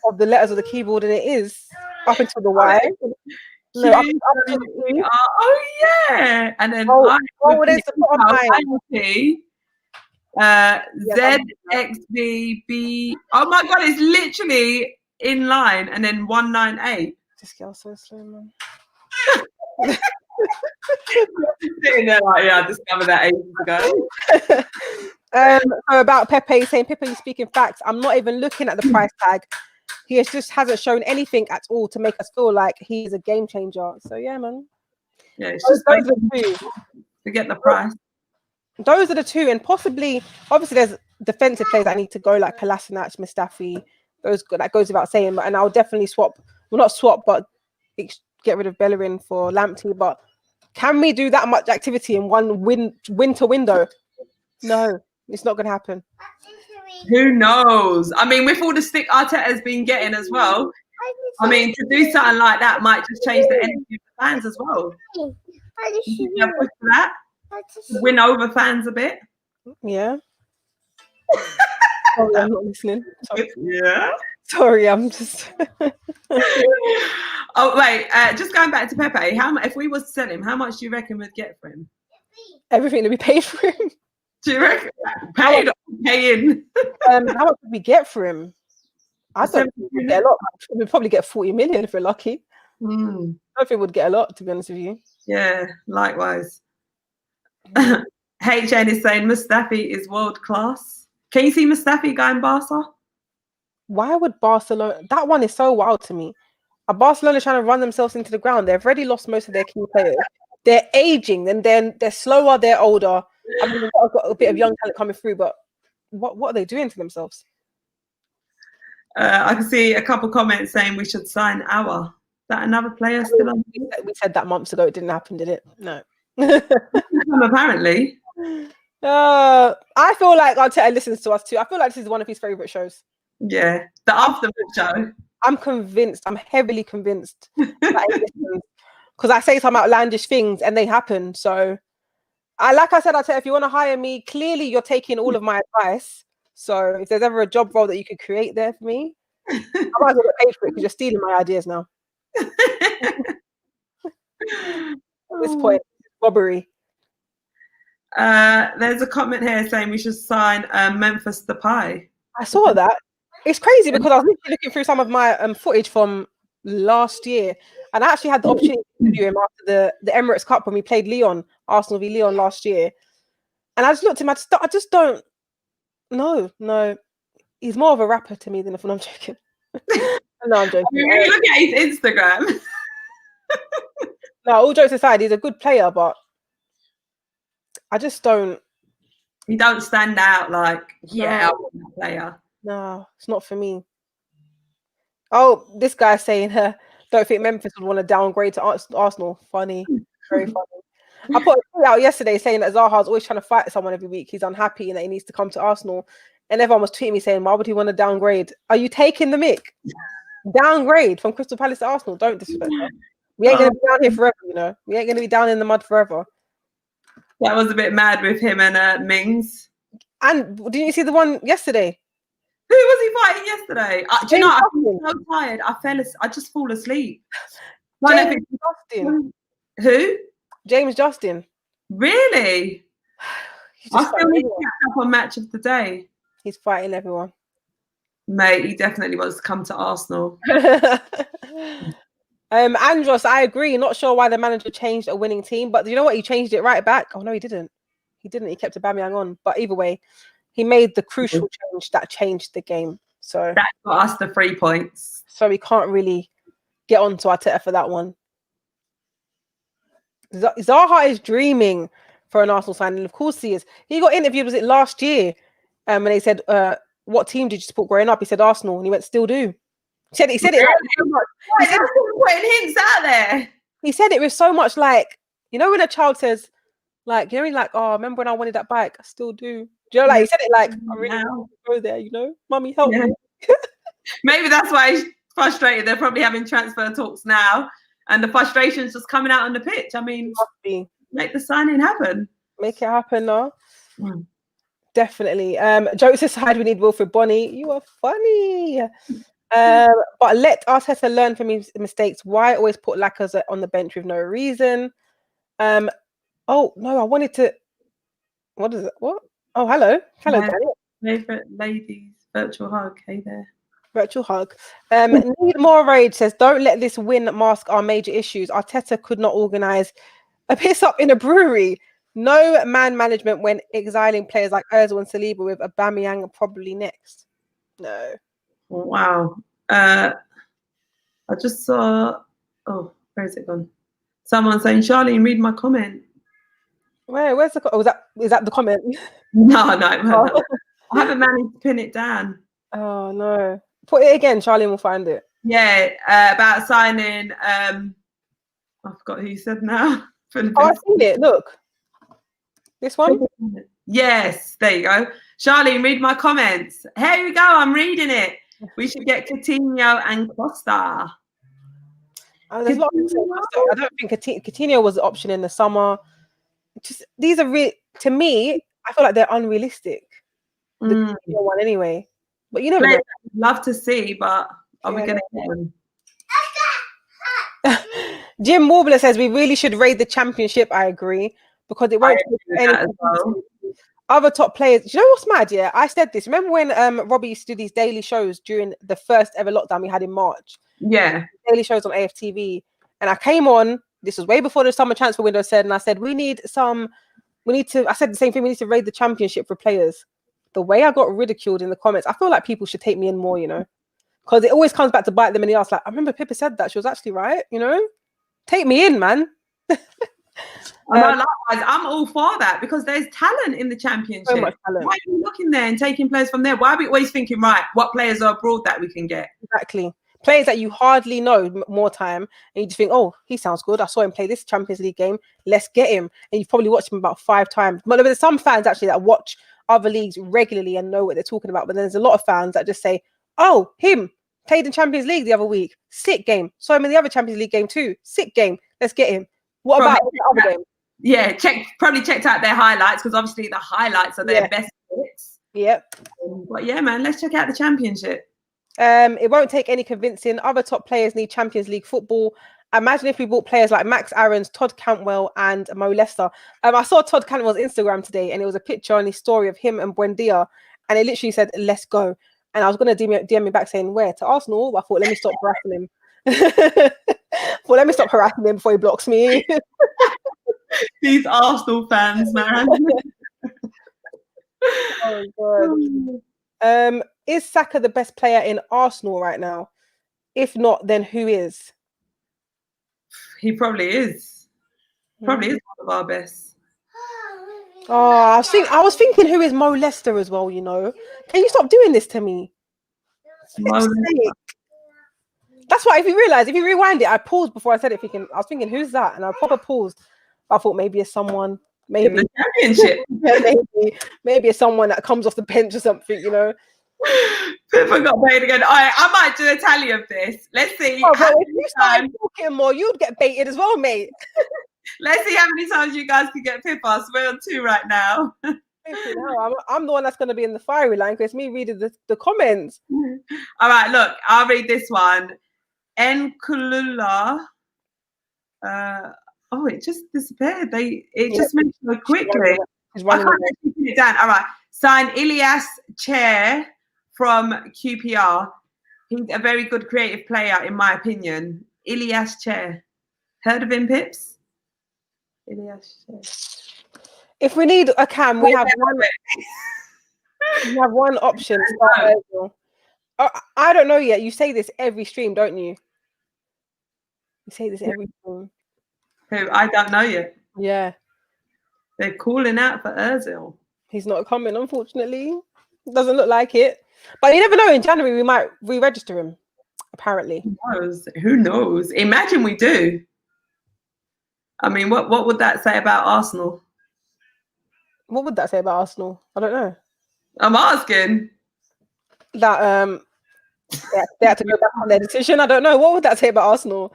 of the letters of the keyboard? And it is up until the Y. No, up until the U. Oh, yeah. And then there's the bottom line. ZXVB. Oh my God, it's literally in line and then 198. This girl's so slow, man. Sitting there like, yeah, I discovered that ages ago. So about Pepe, saying, Pepe, you speaking facts. I'm not even looking at the price tag. He just hasn't shown anything at all to make us feel like he's a game changer. So yeah, man. Yeah, it's just those are the two. Forget the price. Those are the two, and possibly, obviously, there's defensive players that need to go, like Kolasinac, Mustafi. That goes without saying. And I'll definitely swap. Well, not swap, but get rid of Bellerin for Lamptey. But can we do that much activity in one winter window? No, it's not going to happen. Who knows? I mean, with all the stick Arteta's been getting as well, I mean, to do something like that might just change the energy of the fans as well. Yeah, push for that. Win over fans a bit. Yeah. Sorry, I'm not listening. Sorry. Yeah. Sorry, I'm just. Oh wait, just going back to Pepe. If we was to sell him, how much do you reckon we'd get for him? Everything to be paid for him. Do you reckon paid or pay in? How much would we get for him? I don't think we'd get a lot. We'd probably get 40 million if we're lucky. I don't think we'd get a lot, to be honest with you. Yeah, likewise. HN is saying Mustafi is world class. Can you see Mustafi going Barca? Why would Barcelona? That one is so wild to me. Are Barcelona trying to run themselves into the ground? They've already lost most of their key players. They're aging, and then they're slower, they're older. I mean, they've got a bit of young talent coming through, but what are they doing to themselves? I can see a couple comments saying we should sign our. Is that another player still on? We said that months ago. It didn't happen, did it? No. Apparently. I feel like Arteta listens to us too. I feel like this is one of his favorite shows. Yeah, the Aftermath show. I'm convinced. I'm heavily convinced that he listens because I say some outlandish things and they happen. So, like I said, Arteta, if you want to hire me, clearly you're taking all of my advice. So, if there's ever a job role that you could create there for me, I might as well get paid for it because you're stealing my ideas now. At this point, robbery. There's a comment here saying we should sign Memphis Depay. I saw that. It's crazy because I was literally looking through some of my footage from last year, and I actually had the opportunity to interview him after the Emirates Cup when we played Arsenal v Lyon last year. And I just looked at him. I just don't. No, he's more of a rapper to me than I'm joking. No, I'm joking. When you look at his Instagram. No, all jokes aside, he's a good player, but I just don't. You don't stand out like I want that player. No, it's not for me. Oh, this guy's saying, don't think Memphis would want to downgrade to Arsenal. Funny, very funny. I put a tweet out yesterday saying that Zaha's always trying to fight someone every week. He's unhappy and that he needs to come to Arsenal. And everyone was tweeting me saying, why would he want to downgrade? Are you taking the mick? Downgrade from Crystal Palace to Arsenal. Don't disrespect that. We ain't gonna be down here forever, you know. We ain't gonna be down in the mud forever. That was a bit mad with him and Mings. And didn't you see the one yesterday? Who was he fighting yesterday? Do you know? I'm so tired. I just fall asleep. James Justin. Who? James Justin. Really? I still need to catch up on match of the day. He's fighting everyone. Mate, he definitely wants to come to Arsenal. Andros, I agree. Not sure why the manager changed a winning team, but you know what? He changed it right back. Oh no, he didn't. He didn't. He kept Aubameyang on. But either way, he made the crucial change that changed the game. So that got us the 3 points. So we can't really get on to Arteta for that one. Zaha is dreaming for an Arsenal signing. Of course he is. He got interviewed, was it last year? And they said, what team did you support growing up? He said Arsenal, and he went, still do. He said it like so much. He said putting hints out there. He said it with so much, like, you know, when a child says, like, you know, like, oh, remember when I wanted that bike? I still do. Do you know, like, he said it like, I really want to go there, you know? Mummy, help me. Maybe that's why he's frustrated. They're probably having transfer talks now, and the frustration's just coming out on the pitch. I mean, make the signing happen. Make it happen, no? Definitely. Jokes aside, we need Wilfred Bonny. You are funny. But let Arteta learn from his mistakes. Why always put Lacazette on the bench with no reason? Oh no, I wanted to. What is it? What? Oh, hello, Daniel. Favorite ladies, virtual hug. Hey there. Virtual hug. Need more rage says, don't let this win mask our major issues. Arteta could not organise a piss up in a brewery. No man management when exiling players like Ozil and Saliba, with Aubameyang probably next. No. Wow. I just saw. Oh, where is it gone? Someone saying, Charlene, read my comment. Where's the? Oh, is that the comment? No. I haven't managed to pin it down. Oh no! Put it again. Charlene will find it. Yeah, about signing. I forgot who you said now. Oh, I've seen it. Look, this one. Yes, there you go. Charlene, read my comments. Here we go. I'm reading it. We should get Coutinho and Costa. There's a lot of Costa. I don't think Coutinho was the option in the summer. Just these are to me, I feel like they're unrealistic. The Coutinho one anyway. But you never know. Love to see, but are we going to get them? Jim Warbler says we really should raid the championship. I agree, because it won't take anything. Other top players. Do you know what's mad? Yeah, I said this. Remember when Robbie used to do these daily shows during the first ever lockdown we had in March? Yeah, daily shows on AFTV, and I came on. This was way before the summer transfer window said, and I said I said the same thing. We need to raid the championship for players. The way I got ridiculed in the comments, I feel like people should take me in more, you know, because it always comes back to bite them in the ass. Like, I remember Pippa said that. She was actually right, you know? Take me in, man. I'm all for that, because there's talent in the championship. So much talent. Why are you looking there and taking players from there? Why are we always thinking, right, what players are abroad that we can get? Exactly. Players that you hardly know more time, and you just think, oh, he sounds good. I saw him play this Champions League game. Let's get him. And you've probably watched him about 5 times. But there's some fans actually that watch other leagues regularly and know what they're talking about. But there's a lot of fans that just say, oh, him played in Champions League the other week. Sick game. Saw him in the other Champions League game too. Sick game. Let's get him. What about the other game? Yeah, probably checked out their highlights, because obviously the highlights are their best bits. Yep. But yeah, man, let's check out the championship. It won't take any convincing. Other top players need Champions League football. Imagine if we bought players like Max Aarons, Todd Cantwell, and Mo Lester. I saw Todd Cantwell's Instagram today, and it was a picture on his story of him and Buendia, and it literally said, let's go. And I was going to DM me back saying, where? To Arsenal? But I thought, let me stop harassing him. Let me stop harassing him before he blocks me. These Arsenal fans, man. Oh, God. Is Saka the best player in Arsenal right now? If not, then who is? He probably is. Probably is one of our best. Oh, I was thinking, who is Mo Lester as well, you know? Can you stop doing this to me? That's why, if you rewind it, I paused before I said it. I was thinking, who's that? And I proper paused. I thought maybe it's someone, maybe in the championship. maybe it's someone that comes off the bench or something, you know. Pippa got paid again. All right, I might do a tally of this. Let's see. Oh, well, if you started talking more, you'd get baited as well, mate. Let's see how many times you guys can get Pippa. So we're on 2 right now. I'm the one that's going to be in the fiery line because it's me reading the comments. All right, look, I'll read this one. Nkulula. Oh, it just disappeared. It just went so quickly. I can't actually put it down. All right. Sign Ilias Chair from QPR. He's a very good creative player, in my opinion. Ilias Chair. Heard of him, Pips? Ilias Chair. If we need a cam, we have one. We have one option. I don't know yet. You say this every stream, don't you? You say this every stream. Who? I don't know yet. Yeah. They're calling out for Ozil. He's not coming, unfortunately. Doesn't look like it. But you never know. In January, we might re-register him, apparently. Who knows? Imagine we do. I mean, what would that say about Arsenal? What would that say about Arsenal? I don't know. I'm asking. That they had to go back on their decision. I don't know. What would that say about Arsenal?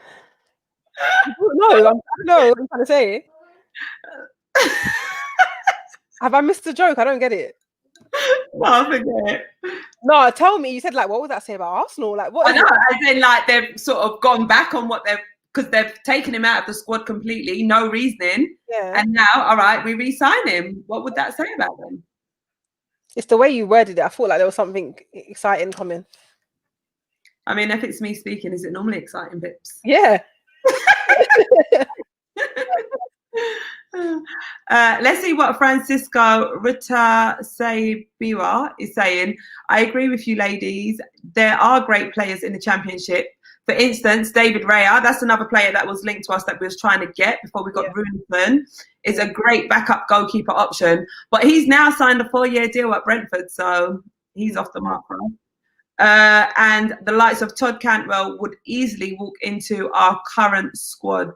No, what I'm trying to say. Have I missed the joke? I don't get it. No, I forget. No, tell me. You said like, what would that say about Arsenal? Like, what? I know. As in, like they've sort of gone back on what because they've taken him out of the squad completely, no reasoning. Yeah. And now, all right, we re-sign him. What would that say about them? It's the way you worded it. I thought like there was something exciting coming. I mean, if it's me speaking, is it normally exciting, Bips? Yeah. Let's see what Francisco Rita Sebiwa is saying. I agree with you, ladies. There are great players in the Championship. For instance, David Raya, that's another player that was linked to us that we was trying to get before we got Runeson, is a great backup goalkeeper option. But he's now signed a 4-year deal at Brentford, so he's off the mark, right? And the likes of Todd Cantwell would easily walk into our current squad.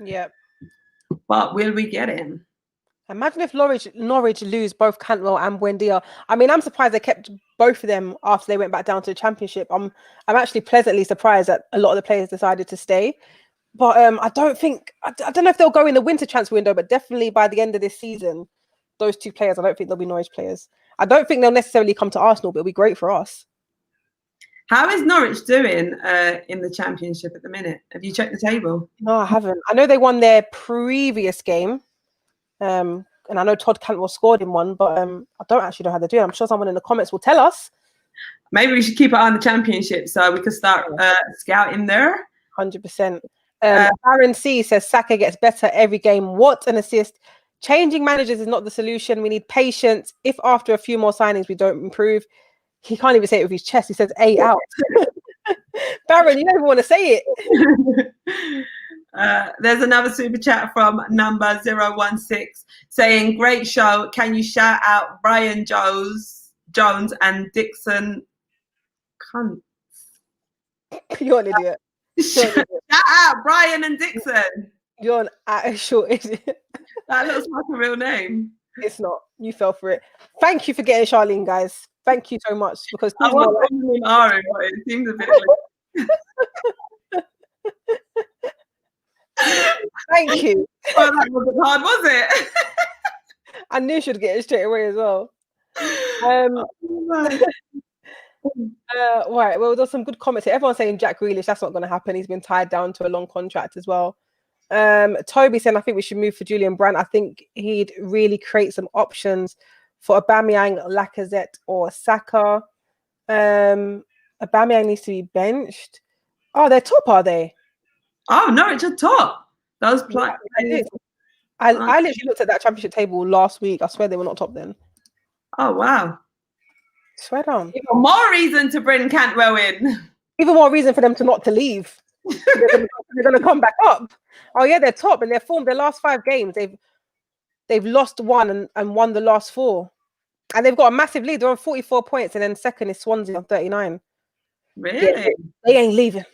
Yep. But will we get him? Imagine if Norwich lose both Cantwell and Buendia. I mean, I'm surprised they kept both of them after they went back down to the Championship. I'm actually pleasantly surprised that a lot of the players decided to stay. But I don't know if they'll go in the winter transfer window, but definitely by the end of this season, those two players, I don't think they'll be Norwich players. I don't think they'll necessarily come to Arsenal, but it'll be great for us. How is Norwich doing in the Championship at the minute? Have you checked the table? No, I haven't. I know they won their previous game. And I know Todd Cantwell scored in one, but I don't actually know how they're doing. I'm sure someone in the comments will tell us. Maybe we should keep it on the Championship so we can start scouting there. 100%. Aaron C says Saka gets better every game. What an assist. Changing managers is not the solution. We need patience. If after a few more signings we don't improve, he can't even say it with his chest. He says 8 out. Baron, you don't even want to say it. There's another super chat from number 016 saying, great show. Can you shout out Brian Jones and Dixon Cunts? You're an idiot. Shout out Brian and Dixon. You're an actual idiot. That looks like a real name. It's not. You fell for it. Thank you for getting Charlene, guys. Thank you so much. Because I was calling Ari, but it seems a bit like... Thank you. Oh, that wasn't hard, was it? I knew she'd get it straight away as well. Right. Well, there's some good comments here. Everyone's saying Jack Grealish. That's not going to happen. He's been tied down to a long contract as well. Toby said, I think we should move for Julian Brandt. I think he'd really create some options for Aubameyang, Lacazette, or Saka. Aubameyang needs to be benched. Oh, they're top, are they? Oh, Norwich are top. Those players. I literally looked at that Championship table last week. I swear they were not top then. Oh, wow. Swear down. Even more reason to bring Cantwell in. Even more reason for them to leave. They're going to come back up. Oh, yeah, they're top. And they're formed their last 5 games. They've lost 1 and won the last 4. And they've got a massive lead. They're on 44 points. And then second is Swansea on 39. Really? Yeah, they ain't leaving.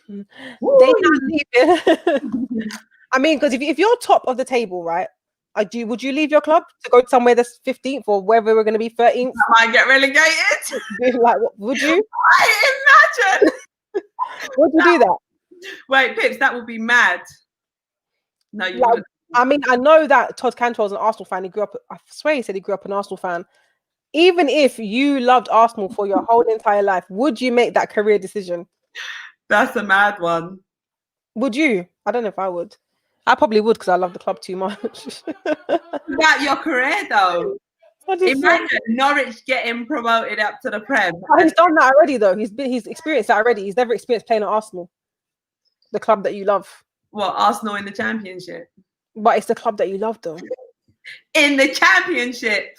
Woo! They not leaving. I mean, because if you're top of the table, right? would you leave your club to go somewhere that's 15th or wherever we're going to be 13th? I might get relegated. Like, would you? I imagine. Would you do that? Wait, Pips, that would be mad. No, you Like, wouldn't. I mean, I know that Todd Cantwell's an Arsenal fan. He grew up. I swear he said he grew up an Arsenal fan. Even if you loved Arsenal for your whole entire life, would you make that career decision? That's a mad one. Would you? I don't know if I would. I probably would because I love the club too much. About your career, though. Imagine Norwich getting promoted up to the Prem. Oh, he's done that already, though. He's experienced that already. He's never experienced playing at Arsenal, the club that you love. What, Arsenal in the Championship? But it's the club that you love, though. In the Championship.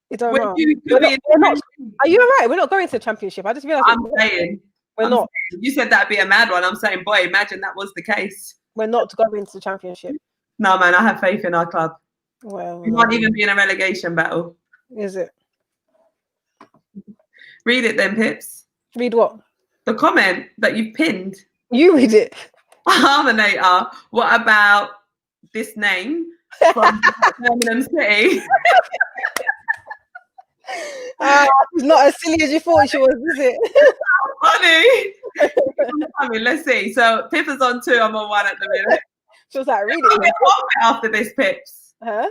You don't know. Are you all right? We're not going to the Championship. I just realized. I'm saying. We're not. Saying, you said that'd be a mad one. I'm saying, boy, imagine that was the case. We're not going to the Championship. No, man, I have faith in our club. Well, we might even be in a relegation battle. Is it? Read it then, Pips. Read what? The comment that you've pinned. You read it. Harmonator. What about this name from Birmingham City? It's not as silly as you thought she was, is it? Funny. I mean, let's see. So Pippa's on 2, I'm on 1 at the minute. She was like, read it. After this, Pips. Huh?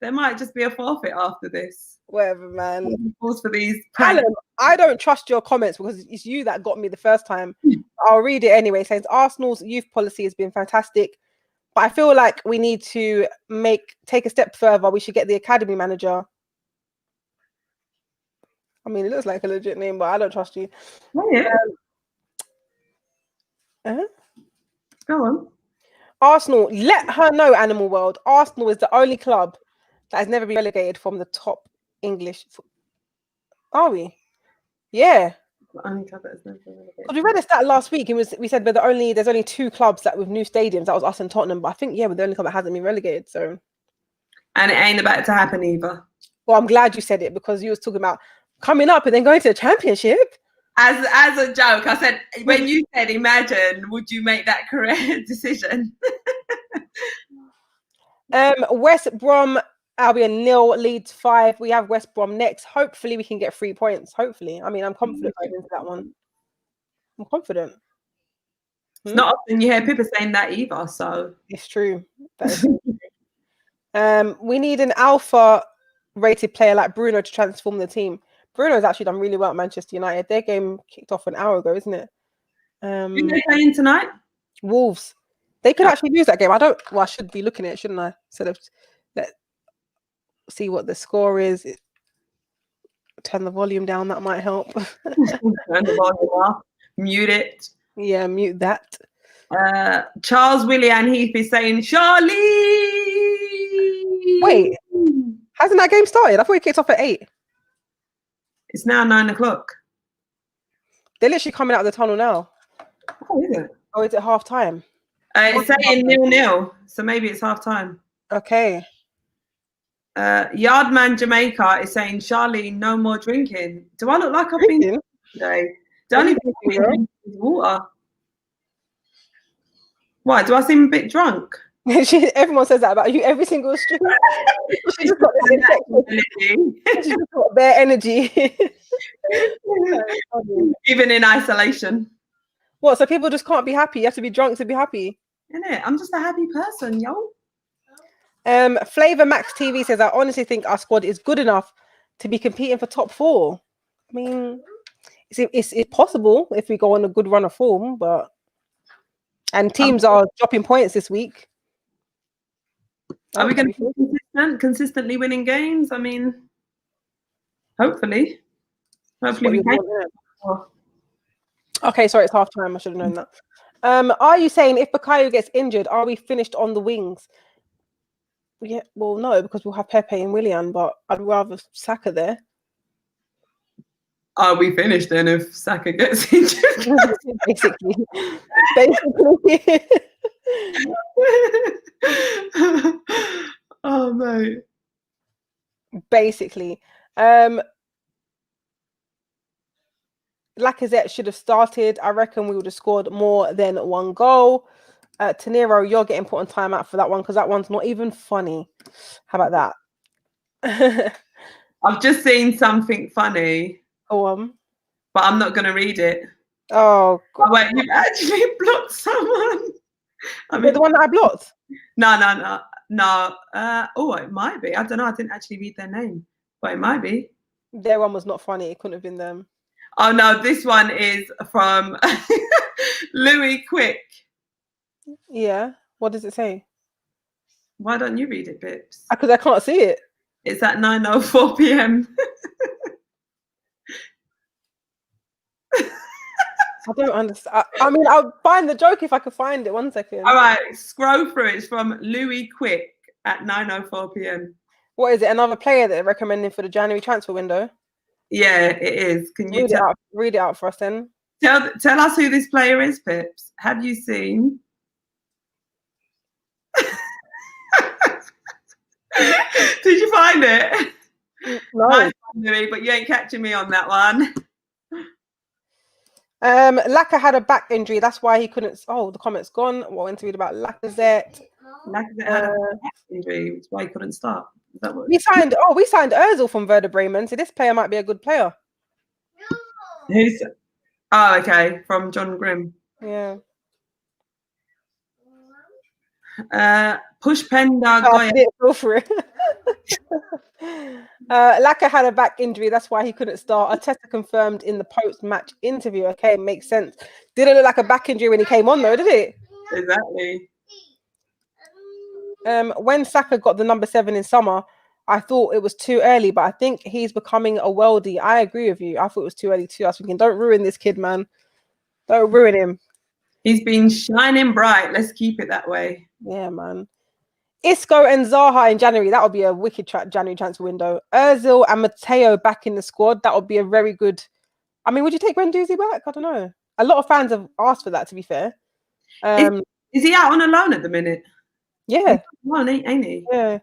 There might just be a forfeit after this. Whatever, man. Pause for these. Callum, I don't trust your comments because it's you that got me the first time. I'll read it anyway. It says Arsenal's youth policy has been fantastic, but I feel like we need to take a step further. We should get the academy manager. I mean, it looks like a legit name, but I don't trust you. Oh, yeah. Go on. Arsenal, let her know, Animal World. Arsenal is the only club that has never been relegated from the top English. Are we? Yeah. The only club that has never been relegated. We read a stat last week. We said there's only 2 clubs that with new stadiums. That was us and Tottenham. But I think we're the only club that hasn't been relegated. So. And it ain't about to happen either. Well, I'm glad you said it because you was talking about coming up and then going to the Championship. As a joke, I said, when you said, imagine, would you make that career decision? West Brom, Albion 0, Leeds 5. We have West Brom next. Hopefully, we can get 3 points. Hopefully. I mean, I'm confident going into that one. I'm confident. It's not often you hear Pippa saying that either, so. It's true. That is true. We need an alpha-rated player like Bruno to transform the team. Bruno's actually done really well at Manchester United. Their game kicked off an hour ago, isn't it? Who they playing tonight? Wolves. They could actually lose that game. I should be looking at it, shouldn't I? Instead of see what the score is. Turn the volume down. That might help. Turn the volume off. Mute it. Yeah, mute that. Charles Willian Heath is saying, Charlie. Wait, hasn't that game started? I thought it kicked off at 8. It's now 9 o'clock. They're literally coming out of the tunnel now. Oh, is it? Or is it half time? It's saying 0-0, so maybe it's half time. Okay. Yardman Jamaica is saying, Charlene, no more drinking. Do I look like I've been drinking today? The only thing I'm drinking is water. Why? Do I seem a bit drunk? Everyone says that about you every single stream. She's got bare energy. Even in isolation. What? So people just can't be happy? You have to be drunk to be happy? Innit? I'm just a happy person, yo. Flavor Max TV says, I honestly think our squad is good enough to be competing for top 4. I mean, it's possible if we go on a good run of form, and teams are dropping points this week. Are we going to be consistently winning games? I mean, hopefully we can. Okay, sorry, it's half time. I should have known that. Are you saying if Bukayo gets injured, are we finished on the wings? Yeah, well, no, because we'll have Pepe and Willian, but I'd rather Saka there. Are we finished then if Saka gets injured? Basically. Oh mate. Basically. Lacazette should have started. I reckon we would have scored more than 1 goal. Taniro, you're getting put on timeout for that one because that one's not even funny. How about that? I've just seen something funny. Go on. But I'm not going to read it. Oh, God. Oh, wait, you've actually blocked someone. I mean, the one that I blocked? No. Oh, it might be. I don't know. I didn't actually read their name, but it might be. Their one was not funny. It couldn't have been them. Oh, no. This one is from Louis Quick. Yeah. What does it say? Why don't you read it, Pips? Because I can't see it. It's at 9:04 p.m. I don't understand. I mean, I'll find the joke if I could find it. 1 second. All right, scroll through. It's from Louis Quick at 9:04 p.m. What is it? Another player that they're recommending for the January transfer window? Yeah, it is. Can you read it out for us then? Tell us who this player is, Pips. Have you seen? Did you find it? No. Nice one, Louis, but you ain't catching me on that one. Laka had a back injury. That's why he couldn't. Oh, the comment's gone. What I want to read about Lacazette. Lacazette had a back injury. That's why he couldn't start. Is that what we signed Ozil from Werder Bremen. So this player might be a good player. Who's? Oh, okay, from John Grimm. Yeah. Push Penda. Go for it. Laka had a back injury. That's why he couldn't start. Arteta confirmed in the post-match interview. Okay, makes sense. Didn't look like a back injury when he came on, though, did it? Exactly. When Saka got the number 7 in summer, I thought it was too early, but I think he's becoming a worldie. I agree with you. I thought it was too early too. I was thinking, don't ruin this kid, man. Don't ruin him. He's been shining bright. Let's keep it that way. Yeah, man. Isco and Zaha in January. That would be a wicked January transfer window. Ozil and Matteo back in the squad. That would be a very good. I mean, would you take Guendouzi back? I don't know. A lot of fans have asked for that, to be fair. Is he out on a loan at the minute? Yeah. Loan, ain't he? Yeah.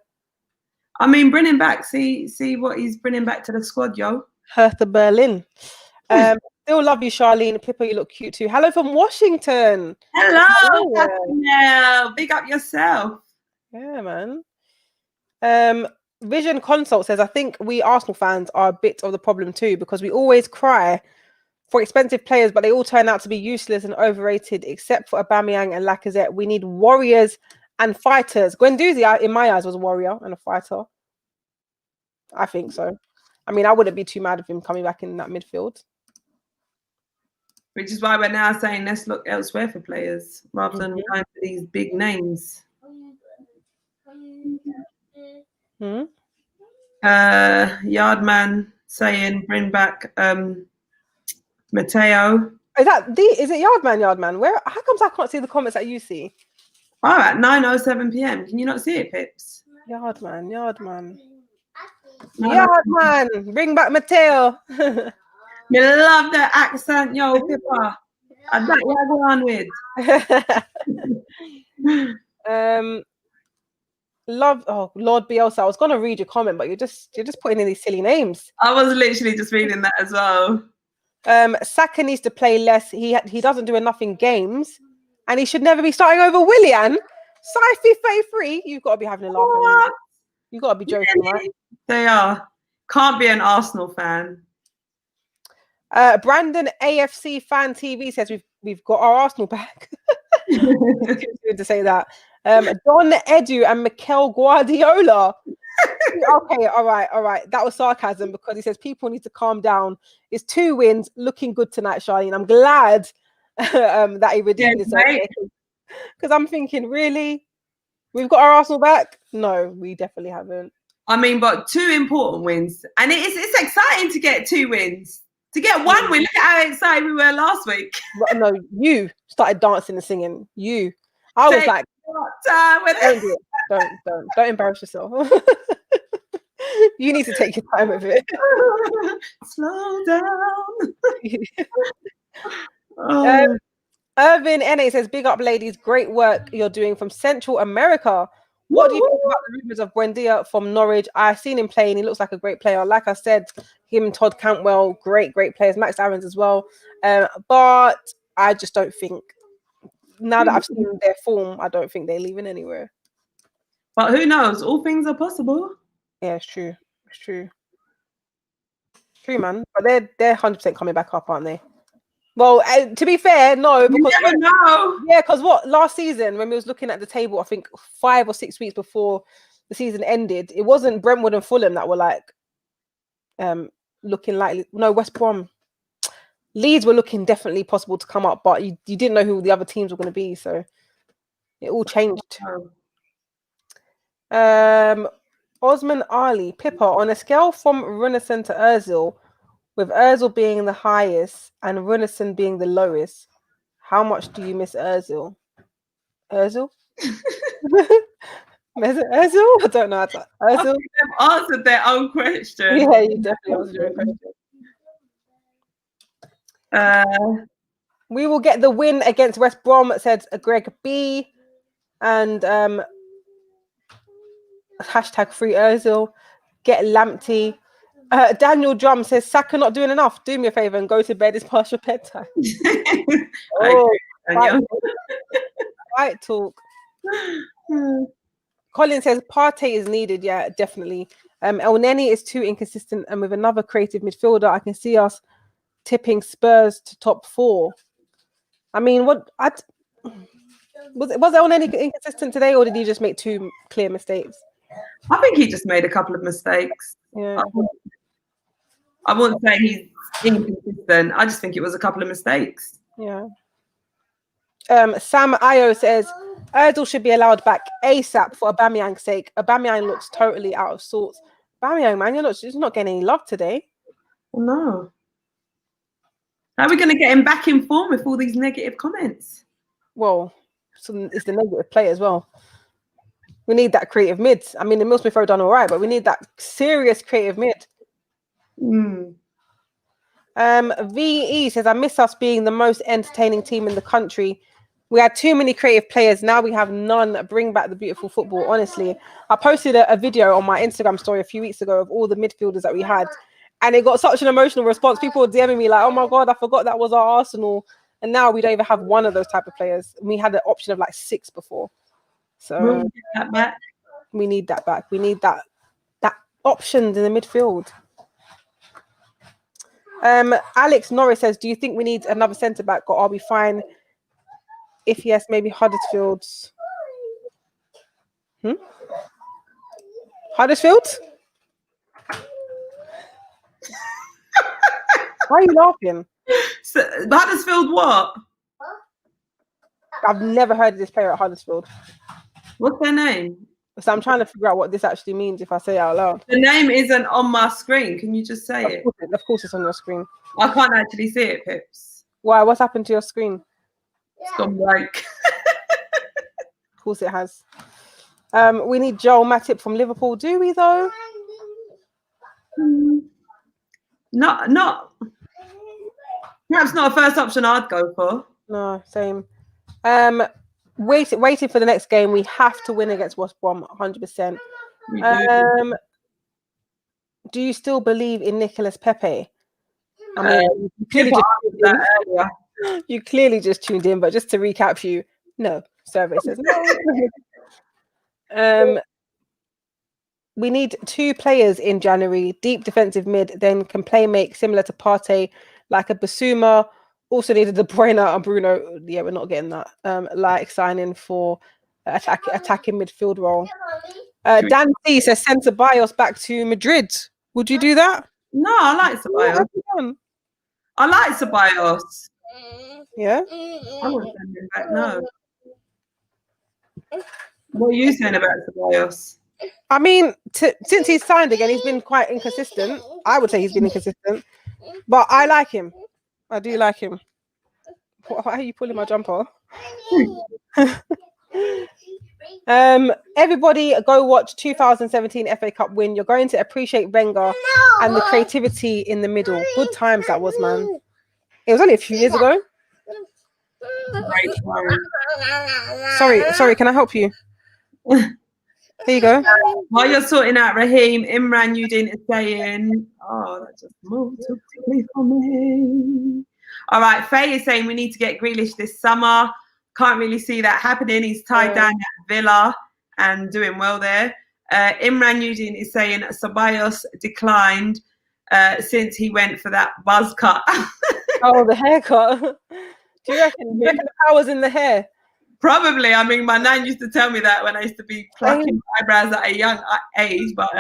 I mean, bring him back. See what he's bringing back to the squad, yo. Hertha Berlin. Still love you, Charlene. Pippa, you look cute too. Hello from Washington. Hello. Yeah. Big up yourself. Yeah, man. Vision Consult says, I think we Arsenal fans are a bit of the problem too, because we always cry for expensive players, but they all turn out to be useless and overrated, except for Aubameyang and Lacazette. We need warriors and fighters. Guendouzi, in my eyes, was a warrior and a fighter. I think so. I mean, I wouldn't be too mad of him coming back in that midfield. Which is why we're now saying let's look elsewhere for players rather than going for these big names. Yardman saying bring back Matteo. Is it Yardman? Where? How comes I can't see the comments that you see? All right, 9:07 p.m. Can you not see it, Pips? Yardman. Bring back Matteo. You love that accent, yo, Pippa. I'd like to go on with. Lord Bielsa. I was gonna read your comment, but you're just putting in these silly names. I was literally just reading that as well. Saka needs to play less. He doesn't do enough in games, and he should never be starting over Willian. Saifi 33. You've got to be having a laugh. You've got to be joking, right? They are. Can't be an Arsenal fan. Brandon AFC Fan TV says we've got our Arsenal back. It's good to say that. Don Edu and Mikel Guardiola. Okay, all right. That was sarcasm because he says people need to calm down. It's 2 wins, looking good tonight, Charlene. I'm glad that he redeemed himself. Because I'm thinking, really? We've got our Arsenal back? No, we definitely haven't. I mean, but 2 important wins. And it's exciting to get 2 wins. To get 1 win, look at how excited we were last week. No, you started dancing and singing. I was like, don't embarrass yourself. You need to take your time with it. Slow down. Irvin NA says, big up, ladies. Great work you're doing from Central America. What do you think about the rumours of Buendia from Norwich? I've seen him playing. He looks like a great player. Like I said, him and Todd Cantwell, great players. Max Aarons as well. But I just don't think now that I've seen their form, I don't think they're leaving anywhere. But who knows? All things are possible. Yeah, it's true. It's true. True, man. But they're 100% coming back up, aren't they? Well, to be fair, no, because you never know. Yeah, because last season when we was looking at the table, I think 5 or 6 weeks before the season ended, it wasn't Brentwood and Fulham that were like looking like West Brom. Leeds were looking definitely possible to come up, but you didn't know who the other teams were going to be, so it all changed. Osman Ali, Pippa, on a scale from Runarsson to Ozil, with Ozil being the highest and Runarsson being the lowest, how much do you miss Ozil? Ozil? Ozil? I don't know. Ozil? They've answered their own question. Yeah, you definitely answered your own question. We will get the win against West Brom, said Greg B. And hashtag free Ozil. Get Lamptey. Daniel Drum says, Saka not doing enough. Do me a favour and go to bed. It's past your bedtime. Right talk. Colin says, Partey is needed. Yeah, definitely. El Neni is too inconsistent. And with another creative midfielder, I can see us tipping Spurs to top 4. I mean, was El Neni inconsistent today, or did he just make 2 clear mistakes? I think he just made a couple of mistakes. Yeah. I wouldn't say he's inconsistent. I just think it was a couple of mistakes. Yeah. Sam Ayo says Ozil should be allowed back ASAP for Aubameyang's sake. Aubameyang looks totally out of sorts. Aubameyang, man, you're not getting any love today. Well, no. How are we going to get him back in form with all these negative comments? Well, it's the negative play as well. We need that creative mid. I mean, the Mill Smith Rowe done all right, but we need that serious creative mid. VE says, I miss us being the most entertaining team in the country. We had too many creative players. Now we have none. Bring back the beautiful football. Honestly, I posted a video on my Instagram story a few weeks ago of all the midfielders that we had, and it got such an emotional response. People were DMing me like, oh my God, I forgot that was our Arsenal. And now we don't even have one of those type of players. We had an option of like 6 before. So we need that back. We need that options in the midfield. Alex Norris says, do you think we need another centre-back, or are we fine? If yes, maybe Huddersfield's. Huddersfield? Why are you laughing? So, Huddersfield what? I've never heard of this player at Huddersfield. What's their name? So I'm trying to figure out what this actually means if I say it out loud. The name isn't on my screen. Can you just say it? Of course it's on your screen. I can't actually see it, Pips. Why? What's happened to your screen? It's gone blank. Of course it has. We need Joel Matip from Liverpool. Do we though? Not. Perhaps not a first option I'd go for. No, same. Waiting for the next game. We have to win against West Brom, 100%. Do you still believe in Nicolas Pepe? I mean, you clearly just tuned in, but just to recap you, no. Survey says no. We need 2 players in January, deep defensive mid, then can play make similar to Partey, like a Bisouma. Also needed De Bruyne and Bruno. Yeah, we're not getting that. Like signing for attacking midfield role. Dan C says send Ceballos back to Madrid. Would you do that? No, I like Ceballos. I like Ceballos. Yeah? I wouldn't send him back, no. What are you saying about Ceballos? I mean, since he's signed again, he's been quite inconsistent. I would say he's been inconsistent. But I like him. I do like him. Why are you pulling my jumper? Everybody go watch 2017 FA Cup win. You're going to appreciate Wenger and the creativity in the middle. Good times that was, man. It was only a few years ago. Sorry, can I help you? Here you go. While you're sorting out Raheem, Imran Udin is saying, oh, that just moved too quickly for me. All right, Faye is saying we need to get Grealish this summer. Can't really see that happening. He's tied down at Villa and doing well there. Imran Udin is saying Ceballos declined since he went for that buzz cut. Oh, the haircut. Do you reckon the power's in the hair? Probably. I mean, my nan used to tell me that when I used to be plucking eyebrows at a young age. But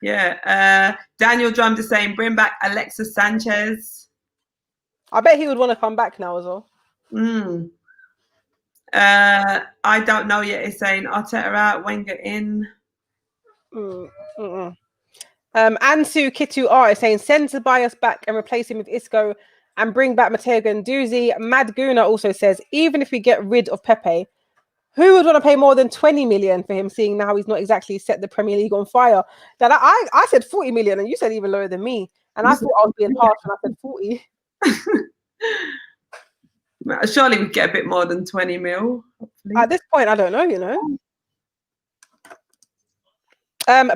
yeah. Daniel Drums is saying bring back Alexis Sanchez. I bet he would want to come back now as well. I don't know yet. It's saying Arteta out, Wenger in. Ansu Kitu R is saying send Ceballos back and replace him with Isco and bring back Matteo Guendouzi. Mad Guna also says even if we get rid of Pepe, who would want to pay more than 20 million for him, seeing now he's not exactly set the Premier League on fire? That I said 40 million and you said even lower than me, and I thought I was being harsh when I said 40. Surely we'd get a bit more than 20 mil. Hopefully. At this point, I don't know, you know.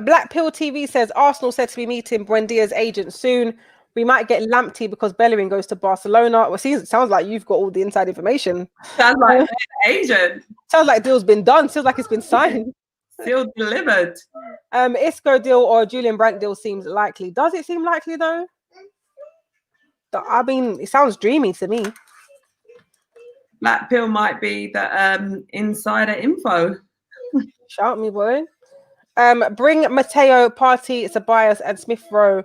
Black Pill TV says Arsenal said to be meeting Buendia's agent soon. We might get Lamptey because Bellerin goes to Barcelona. Well, sounds like you've got all the inside information. Sounds like an agent. Sounds like deal's been done. Feels like it's been signed. Still delivered. Isco deal or Julian Brandt deal seems likely. Does it seem likely though? I mean, it sounds dreamy to me. Black Pill might be the insider info. Shout me, boy. Bring Matteo, Partey, Ceballos, and Smith Rowe.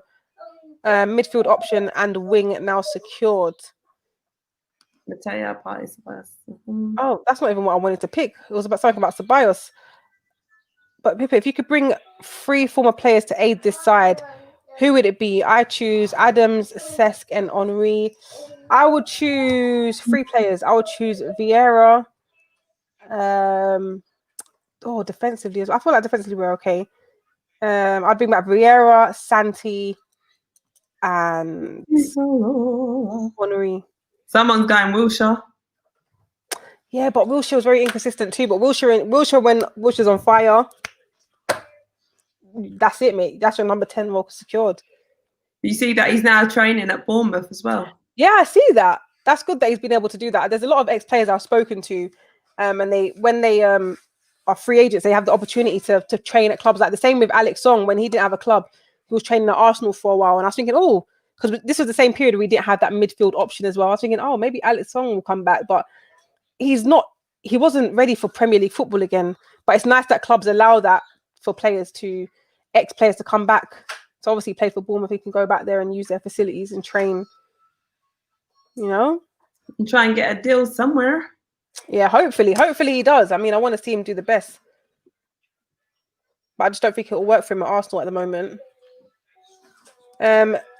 Midfield option and wing now secured. Matteo, Partey, Ceballos. Oh, that's not even what I wanted to pick. It was about something about Ceballos. But Pippa, if you could bring 3 former players to aid this side, who would it be? I choose Adams, Cesc, and Henry. I would choose 3 players. I would choose Vieira. Defensively as well. I feel like defensively we're okay. I'd bring back Vieira, Santi, and Henry. Someone's going Wilshere. Yeah, but Wilshere was very inconsistent too. But Wilshere when Wilshere's on fire, that's it, mate. That's your number 10 role secured. You see that he's now training at Bournemouth as well. Yeah, I see that. That's good that he's been able to do that. There's a lot of ex-players I've spoken to, and when they are free agents, they have the opportunity to train at clubs. Like the same with Alex Song, when he didn't have a club, he was training at Arsenal for a while. And I was thinking, because this was the same period we didn't have that midfield option as well. I was thinking, maybe Alex Song will come back, but he wasn't ready for Premier League football again. But it's nice that clubs allow that for ex-players to come back. So obviously he played for Bournemouth, he can go back there and use their facilities and train, you know? And try and get a deal somewhere. Yeah, hopefully he does. I mean, I want to see him do the best. But I just don't think it will work for him at Arsenal at the moment.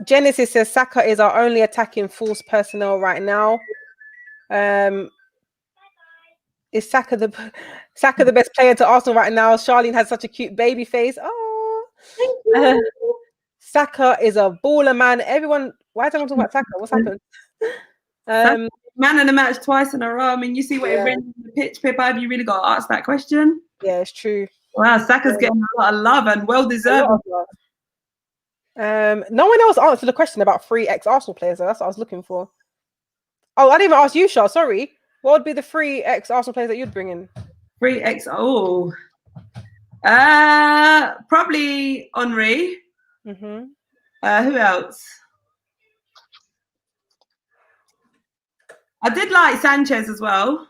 Genesis says Saka is our only attacking force personnel right now. Is Saka the best player to Arsenal right now? Charlene has such a cute baby face. Oh, thank you. Saka is a baller, man. Why is everyone talking about Saka? What's happened? Man of the match twice in a row. I mean, you see what it brings on the pitch, Pippa. Have you really got to ask that question? Yeah, it's true. Wow, Saka's getting a lot of love and well deserved. No one else answered the question about 3 ex-Arsenal players, though. That's what I was looking for. Oh, I didn't even ask you, Shah. Sorry. What would be the 3 ex-Arsenal players that you'd bring in? 3 ex. Probably Henry. Mm-hmm. Who else? I did like Sanchez as well.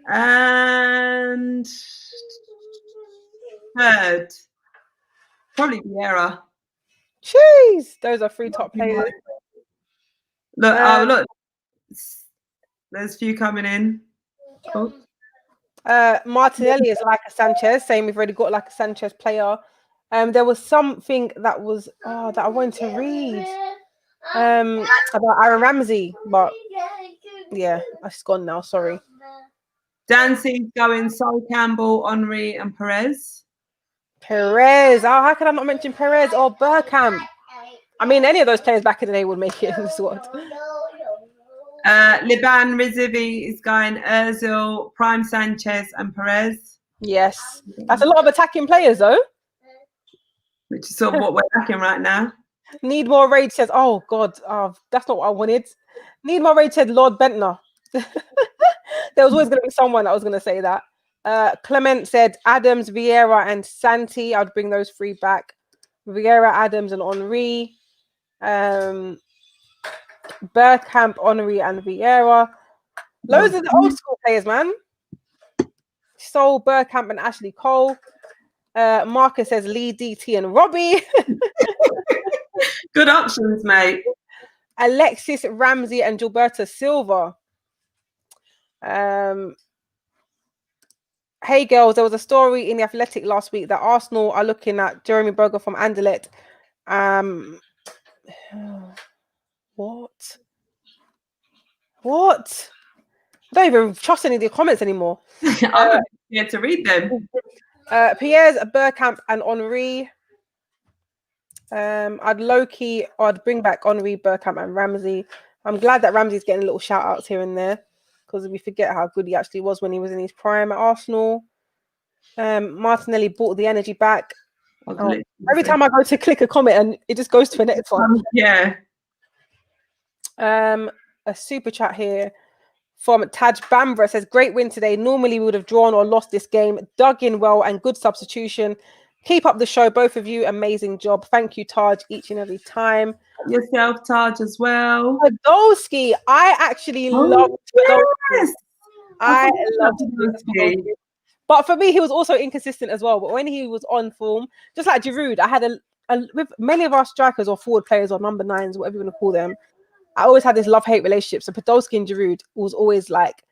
And third, probably Vieira. Jeez, those are 3 top players. Look, look. There's a few coming in. Cool. Martinelli is like a Sanchez, saying we've already got like a Sanchez player. There was something that was that I wanted to read about Aaron Ramsey, but yeah, it's gone now. Sorry. Dancy's going Sol Campbell, Henry, and Perez. Oh, how can I not mention Perez or Bergkamp? I mean, any of those players back in the day would make it in the squad. Liban Rizivi is going Ozil, Prime Sanchez, and Perez. Yes, that's a lot of attacking players, though. Which is sort of what we're lacking right now. Need more rage says, oh God, that's not what I wanted. Need Raid said Lord Bentner. There was always going to be someone that was going to say that. Clement said Adams, Vieira, and Santi. I'd bring those three back. Vieira, Adams, and Henri. Bergkamp, Henri, and Vieira. Loads of the old school players, man. Sol, Bergkamp, and Ashley Cole. Marcus says Lee, DT, and Robbie. Good options, mate. Alexis, Ramsey, and Gilberto Silva. Hey girls, there was a story in the Athletic last week that Arsenal are looking at Jeremy Boga from Anderlecht. What? I don't even trust any of the comments anymore. I'm here to read them. Pierre's, Bergkamp, and Henri. I'd bring back Henri, Bergkamp, and Ramsey. I'm glad that Ramsey's getting little shout outs here and there, because we forget how good he actually was when he was in his prime at Arsenal. Martinelli brought the energy back. Every time I go to click a comment and it just goes to the next one. Yeah. A super chat here from Taj Bambra says, great win today. Normally we would have drawn or lost this game. Dug in well and good substitution. Keep up the show, both of you. Amazing job. Thank you, Taj, each and every time. Yourself, Taj, as well. Podolski. I actually loved Podolski. I loved Podolski. But for me, he was also inconsistent as well. But when he was on form, just like Giroud, I had with many of our strikers or forward players or number nines, whatever you want to call them, I always had this love-hate relationship. So Podolski and Giroud was always like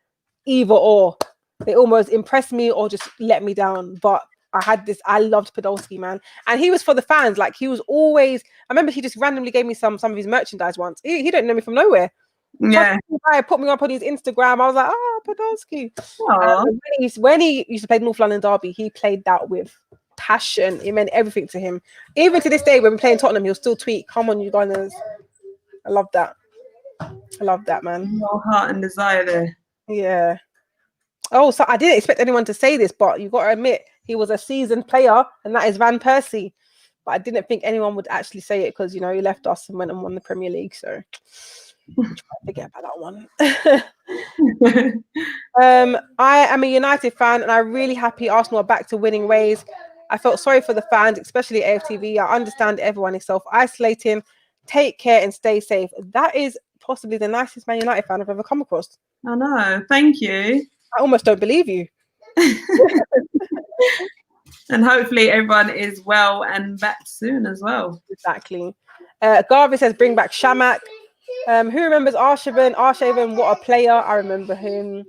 either or. They almost impressed me or just let me down. But I loved Podolski, man. And he was for the fans. Like, he was always, I remember he just randomly gave me some of his merchandise once. He didn't know me from nowhere. Yeah. I put me up on his Instagram. I was like, Podolski. When he used to play North London Derby, he played that with passion. It meant everything to him. Even to this day, when we're playing Tottenham, he'll still tweet, come on, you guys. I love that. I love that, man. No heart and desire there. Yeah. Oh, so I didn't expect anyone to say this, but you've got to admit, he was a seasoned player, and that is Van Persie. But I didn't think anyone would actually say it because, he left us and went and won the Premier League. So forget about that one. I am a United fan, and I'm really happy Arsenal are back to winning ways. I felt sorry for the fans, especially AFTV. I understand everyone is self-isolating. Take care and stay safe. That is possibly the nicest Man United fan I've ever come across. I know. Thank you. I almost don't believe you. And hopefully everyone is well and back soon as well. Exactly. Garvey says bring back Shamak. Who remembers Arshaven? What a player. I remember him.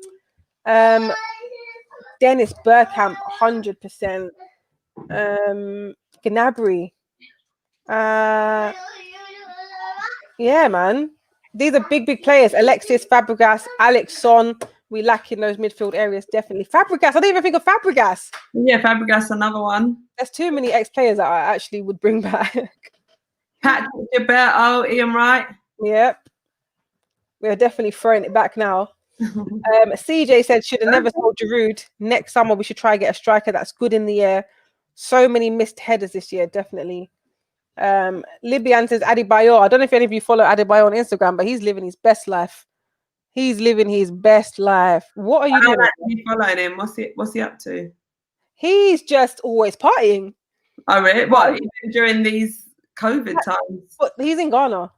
Dennis Bergkamp, 100%. Gnabry. Yeah, man. These are big players. Alexis, Fabregas, Alex Son. We lack in those midfield areas, definitely. Fabregas. I didn't even think of Fabregas. Yeah, Fabregas, another one. There's too many ex-players that I actually would bring back. Patrick Gilberto, Ian Wright. Yep. We're definitely throwing it back now. CJ said, should have never sold Giroud. Next summer, we should try and get a striker that's good in the air. So many missed headers this year, definitely. Libyan says, Adebayor. I don't know if any of you follow Adebayor on Instagram, but he's living his best life. He's living his best life. What are you doing? You following him? What's he up to? He's just always partying. Oh, really? What, even during these COVID times? But he's in Ghana.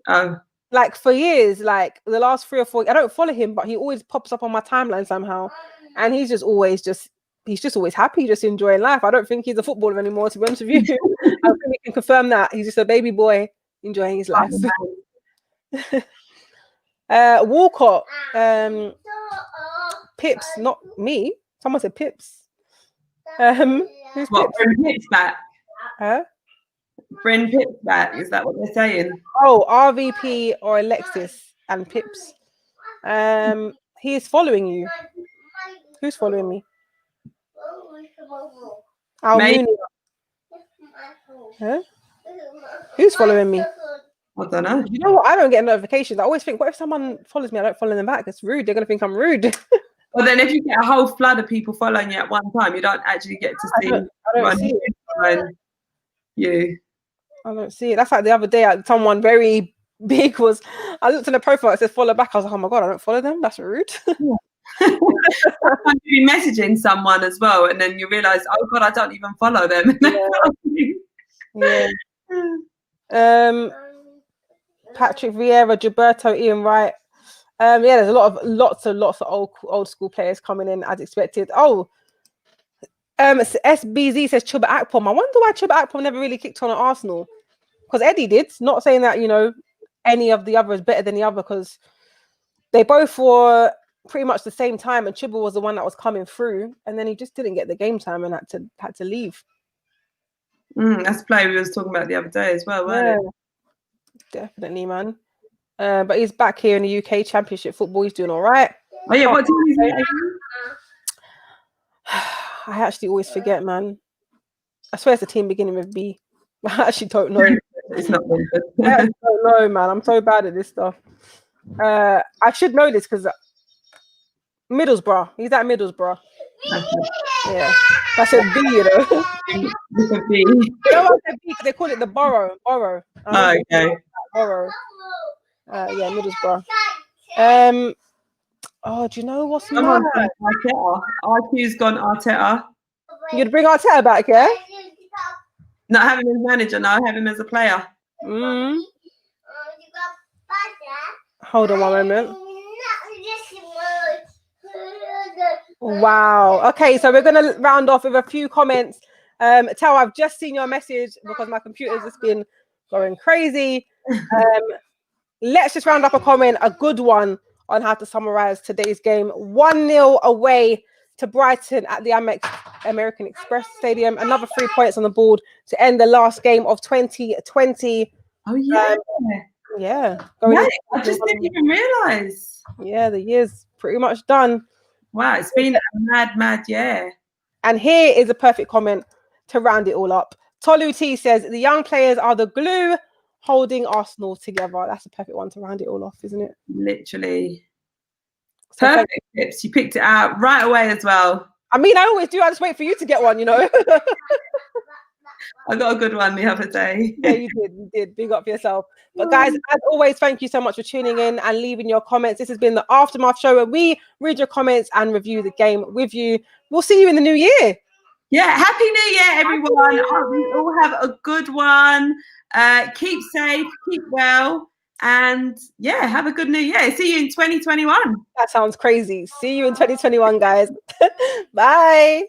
Oh. Like, for years, like the last 3 or 4, I don't follow him, but he always pops up on my timeline somehow. And he's just always happy, just enjoying life. I don't think he's a footballer anymore, to be honest with you. I think we can confirm that. He's just a baby boy enjoying his life. Walcott, Pips, not me. Someone said Pips. Who's what, Pips? bring Pips back? Huh? Bring Pips back, is that what they're saying? Oh, RVP or Alexis and Pips. He is following you. Who's following me? Huh? Who's following me? I don't know. You know what? I don't get notifications. I always think, what if someone follows me? I don't follow them back. It's rude. They're going to think I'm rude. Well, then if you get a whole flood of people following you at one time, you don't actually get to see you. I don't see it. That's like the other day, someone very Big was, I looked in the profile, it says follow back. I was like, oh my God, I don't follow them. That's rude. Sometimes you be messaging someone as well, and then you realise, oh God, I don't even follow them. Yeah. Patrick Vieira, Gilberto, Ian Wright. Yeah, there's lots of old school players coming in as expected. Oh, SBZ says Chuba Akpom. I wonder why Chuba Akpom never really kicked on at Arsenal, because Eddie did. Not saying that, you know, any of the other is better than the other, because they both were pretty much the same time, and Chuba was the one that was coming through, and then he just didn't get the game time and had to leave. That's a play we was talking about the other day as well, weren't it? Definitely, man. But he's back here in the UK Championship football. He's doing all right. Oh yeah, what team is he? I actually always forget, man. I swear it's a team beginning with B. I actually don't know. It's not good. I don't know, man. I'm so bad at this stuff. I should know this because Middlesbrough. He's at Middlesbrough. Yeah, I said B, you know. B. No, I said B because they call it the borough. Oh, okay. Borough. Yeah, Middlesbrough. Oh, do you know what's mad? Arteta. IQ's gone Arteta. You'd bring Arteta back, yeah? Not having him as manager, no, have him as a player. Hold on one moment. Wow. Okay, so we're gonna round off with a few comments. Tao, I've just seen your message because my computer's just been going crazy. Let's just round up a comment, a good one, on how to summarize today's game. 1-0 away to Brighton at the American Express Stadium. Another 3 points on the board to end the last game of 2020. Oh yeah. Yeah. I just didn't even realise. Yeah, the year's pretty much done. Wow, it's been a mad year. And here is a perfect comment to round it all up. Tolu T says, the young players are the glue holding Arsenal together. That's a perfect one to round it all off, isn't it? Literally. So perfect tips. You picked it out right away as well. I mean, I always do. I just wait for you to get one, you know. I got a good one the other day. Yeah, you did. Big up for yourself. But guys, as always, thank you so much for tuning in and leaving your comments. This has been the Aftermath Show, where we read your comments and review the game with you. We'll see you in the new year. Yeah, Happy New Year, everyone. We all have a good one. Keep safe, keep well, and yeah, have a good new year. See you in 2021. That sounds crazy. See you in 2021, guys. Bye.